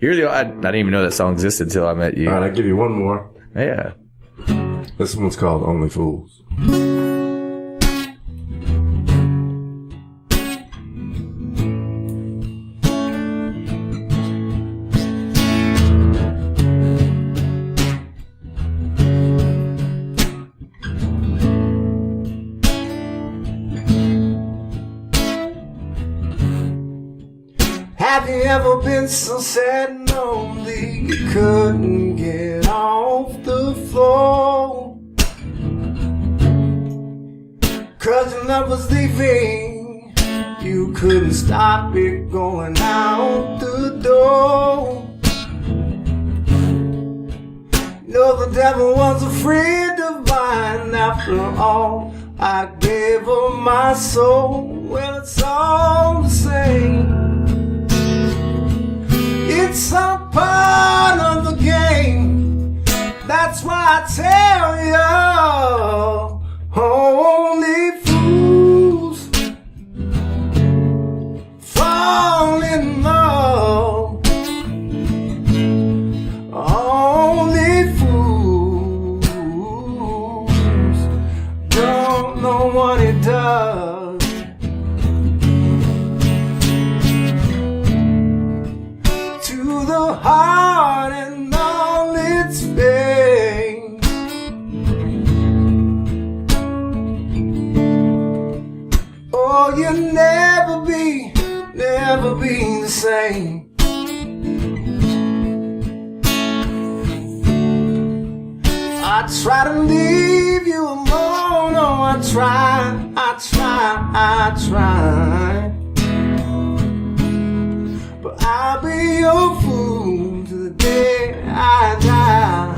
I didn't even know that song existed until I met you. Alright, I'll give you one more. Yeah. This one's called Only Fools. Have you ever been so sad and lonely you couldn't can't get off the floor. 'Cause your love was leaving. You couldn't stop it going out the door. No, the devil was a friend of mine. After all, I gave her my soul. Well, it's all the same. It's a part of the game. That's why I tell you, only fools fall in love. Only fools don't know what it does. To the heart and all its pain. Oh, you'll never be the same. I try to leave you alone. Oh, I try. But I'll be your fool to the day I die.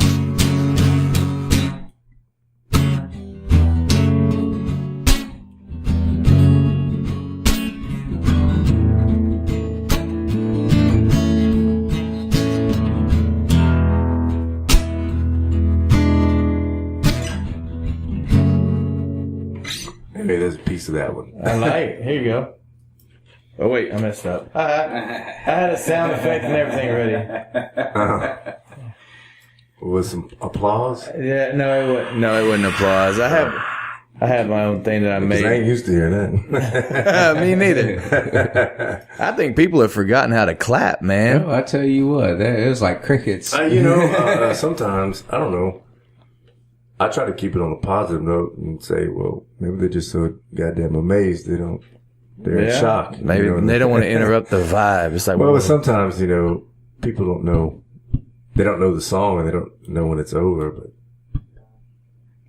Maybe there's a piece of that one. I like it. Here you go. Oh, wait, I messed up. I had a sound effect and everything ready. With some applause? Yeah, it wasn't applause. I have my own thing that I made. I ain't used to hearing that. Me neither. I think people have forgotten how to clap, man. Well, I tell you what, it was like crickets. Sometimes, I don't know. I try to keep it on a positive note and say, well, maybe they're just so goddamn amazed they're in shock. Maybe they don't want to interrupt the vibe. It's like, well, sometimes, people don't know. They don't know the song and they don't know when it's over. But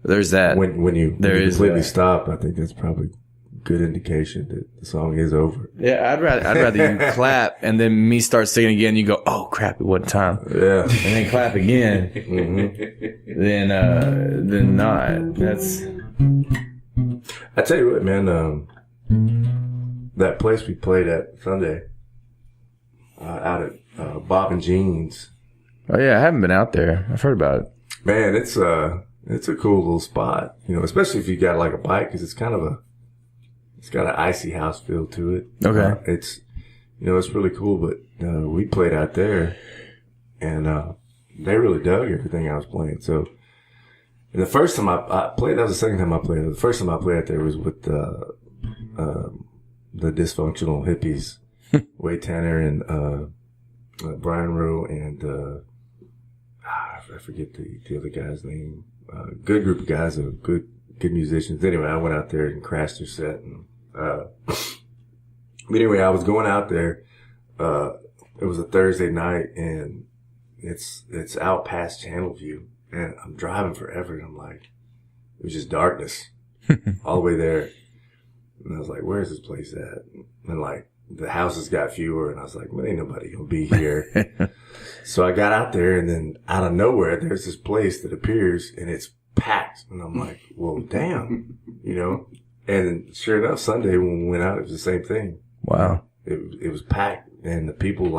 there's that. When you completely stop, I think that's probably a good indication that the song is over. Yeah, I'd rather you clap and then me start singing again. You go, oh crap, it wasn't time. Yeah, and then clap again. Mm-hmm. Then not. That's. I tell you what, man. That place we played at Sunday, out at Bob and Jean's. Oh yeah, I haven't been out there. I've heard about it. Man, it's a cool little spot, especially if you got like a bike, because it's got an icy house feel to it. Okay. It's really cool, but we played out there, and they really dug everything I was playing. So, and the first time I played, that was the second time I played. The first time I played out there was with the Dysfunctional Hippies, Wade Tanner and Brian Rowe and I forget the other guy's name. Good group of guys, good musicians. Anyway, I went out there and crashed their set. And, but anyway, I was going out there. It was a Thursday night, and it's out past Channelview, and I'm driving forever, and I'm like, it was just darkness all the way there. And I was like, where's this place at? And like, the houses got fewer, and I was like, well, ain't nobody gonna be here. So I got out there, and then out of nowhere, there's this place that appears, and it's packed. And I'm like, well, damn, And sure enough, Sunday when we went out, it was the same thing. Wow. It was packed, and the people they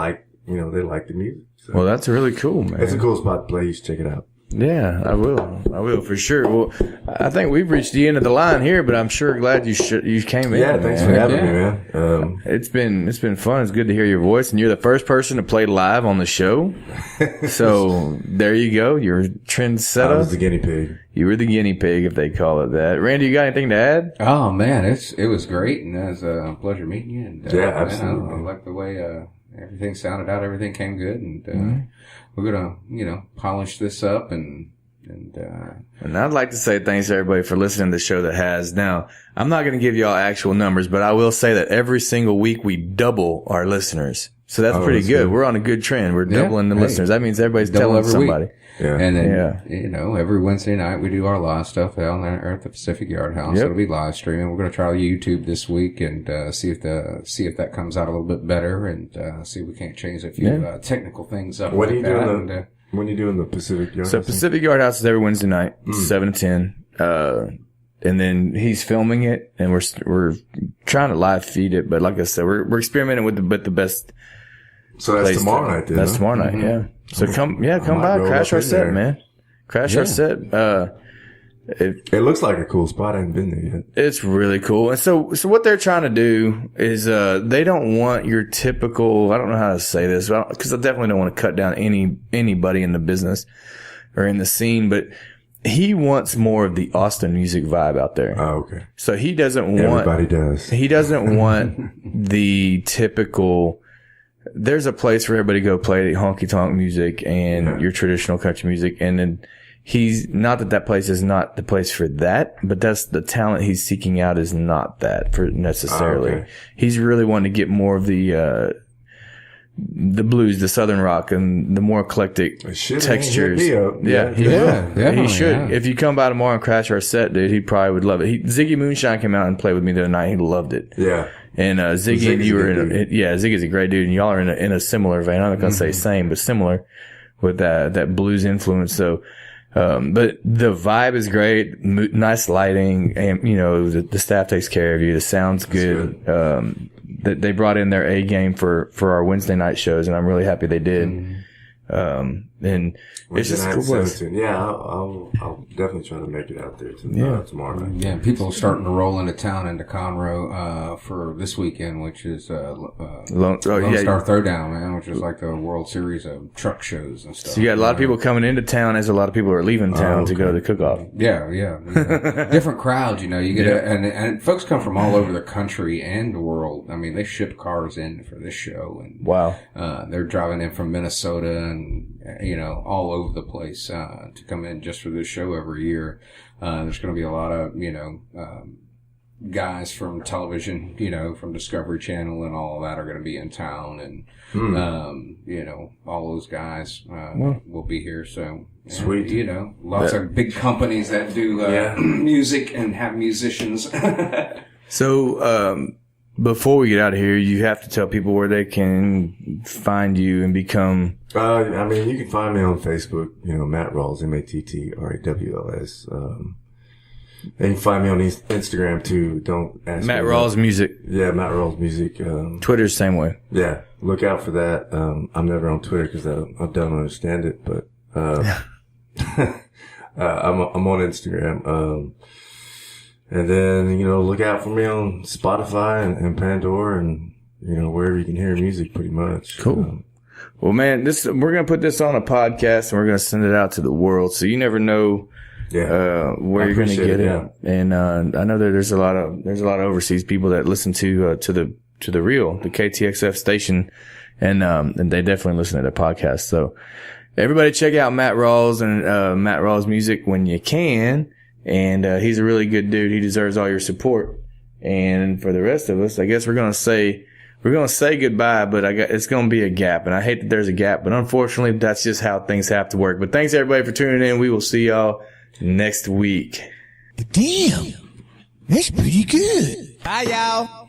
like the music. So well, that's really cool, man. It's a cool spot to play. You should check it out. Yeah, I will for sure. Well, I think we've reached the end of the line here, but I'm sure glad you came in. Yeah, thanks for having me, man. It's been fun. It's good to hear your voice, and you're the first person to play live on the show. So there you go. You're a trendsetter. I was the guinea pig. You were the guinea pig, if they call it that. Randy, you got anything to add? Oh man, it was great, and it was a pleasure meeting you. And, yeah, absolutely. I like the way everything sounded out. Everything came good, and we're gonna polish this up and I'd like to say thanks to everybody for listening to the show that has. Now, I'm not going to give y'all actual numbers, but I will say that every single week we double our listeners. So that's pretty good. We're on a good trend. We're doubling the listeners. That means everybody's telling somebody. Yeah. And then, you know, every Wednesday night we do our live stuff down there at the Pacific Yard House. It'll be live streaming. We're going to try YouTube this week and see if that comes out a little bit better and see if we can't change a few technical things up. What are you doing? When you doing the Pacific Yard House? So Pacific Yard House is every Wednesday night, 7 to 10. And then he's filming it, and we're trying to live feed it. But like I said, we're experimenting with the best. So that's tomorrow night, then. That's tomorrow night, yeah. So come by, crash our set, man. Crash our set. It looks like a cool spot. I haven't been there yet. It's really cool. And so what they're trying to do is, they don't want your typical, I don't know how to say this, because I definitely don't want to cut down anybody in the business or in the scene, but he wants more of the Austin music vibe out there. Oh, okay. So he doesn't want, everybody does. He doesn't want the typical, there's a place for everybody to go play honky tonk music and your traditional country music. And then he's not that place is not the place for that, but that's the talent he's seeking out is not that for necessarily. Oh, okay. He's really wanting to get more of the blues, the southern rock, and the more eclectic textures. He should. If you come by tomorrow and crash our set, dude, he probably would love it. Ziggy Moonshine came out and played with me the other night. He loved it. Yeah. And Ziggy and you were Ziggy's a great dude, and y'all are in a similar vein. I'm not gonna say same, but similar with that blues influence. So, but the vibe is great, nice lighting, and you know the staff takes care of you. The sound's good. They brought in their A game for our Wednesday night shows, and I'm really happy they did. And it's just cool. Yeah, I'll definitely try to make it out there tomorrow night. Yeah, people are starting to roll into town into Conroe for this weekend, which is Lone Star Throwdown, man, which is like the World Series of truck shows and stuff. So you got a lot of people coming into town, as a lot of people are leaving town to go to the cook-off. Yeah. Different crowds, you know. You get and folks come from all over the country and the world. I mean, they ship cars in for this show, and wow, they're driving in from Minnesota and you know all over the place to come in just for this show every year. There's going to be a lot of guys from television, you know, from Discovery Channel and all of that are going to be in town, and you know, all those guys will be here. So sweet, you know, lots of big companies that do music and have musicians. So before we get out of here, you have to tell people where they can find you and become. I mean, you can find me on Facebook, you know, Matt Rawls, MatTRAWLS. And you can find me on Instagram too. Don't ask Matt Rawls Music. Yeah, Matt Rawls Music. Twitter's same way. Yeah, look out for that. I'm never on Twitter because I don't understand it, but I'm on Instagram. And then, you know, look out for me on Spotify and Pandora and, you know, wherever you can hear music pretty much. Cool. Well, man, we're going to put this on a podcast and we're going to send it out to the world. So you never know, where you're going to get it. Yeah. And, I know that there's a lot of overseas people that listen to the KTXF station. And they definitely listen to the podcast. So everybody check out Matt Rawls and, Matt Rawls Music when you can. And, he's a really good dude. He deserves all your support. And for the rest of us, I guess we're going to say goodbye, but it's going to be a gap. And I hate that there's a gap, but unfortunately, that's just how things have to work. But thanks everybody for tuning in. We will see y'all next week. Damn, that's pretty good. Bye, y'all.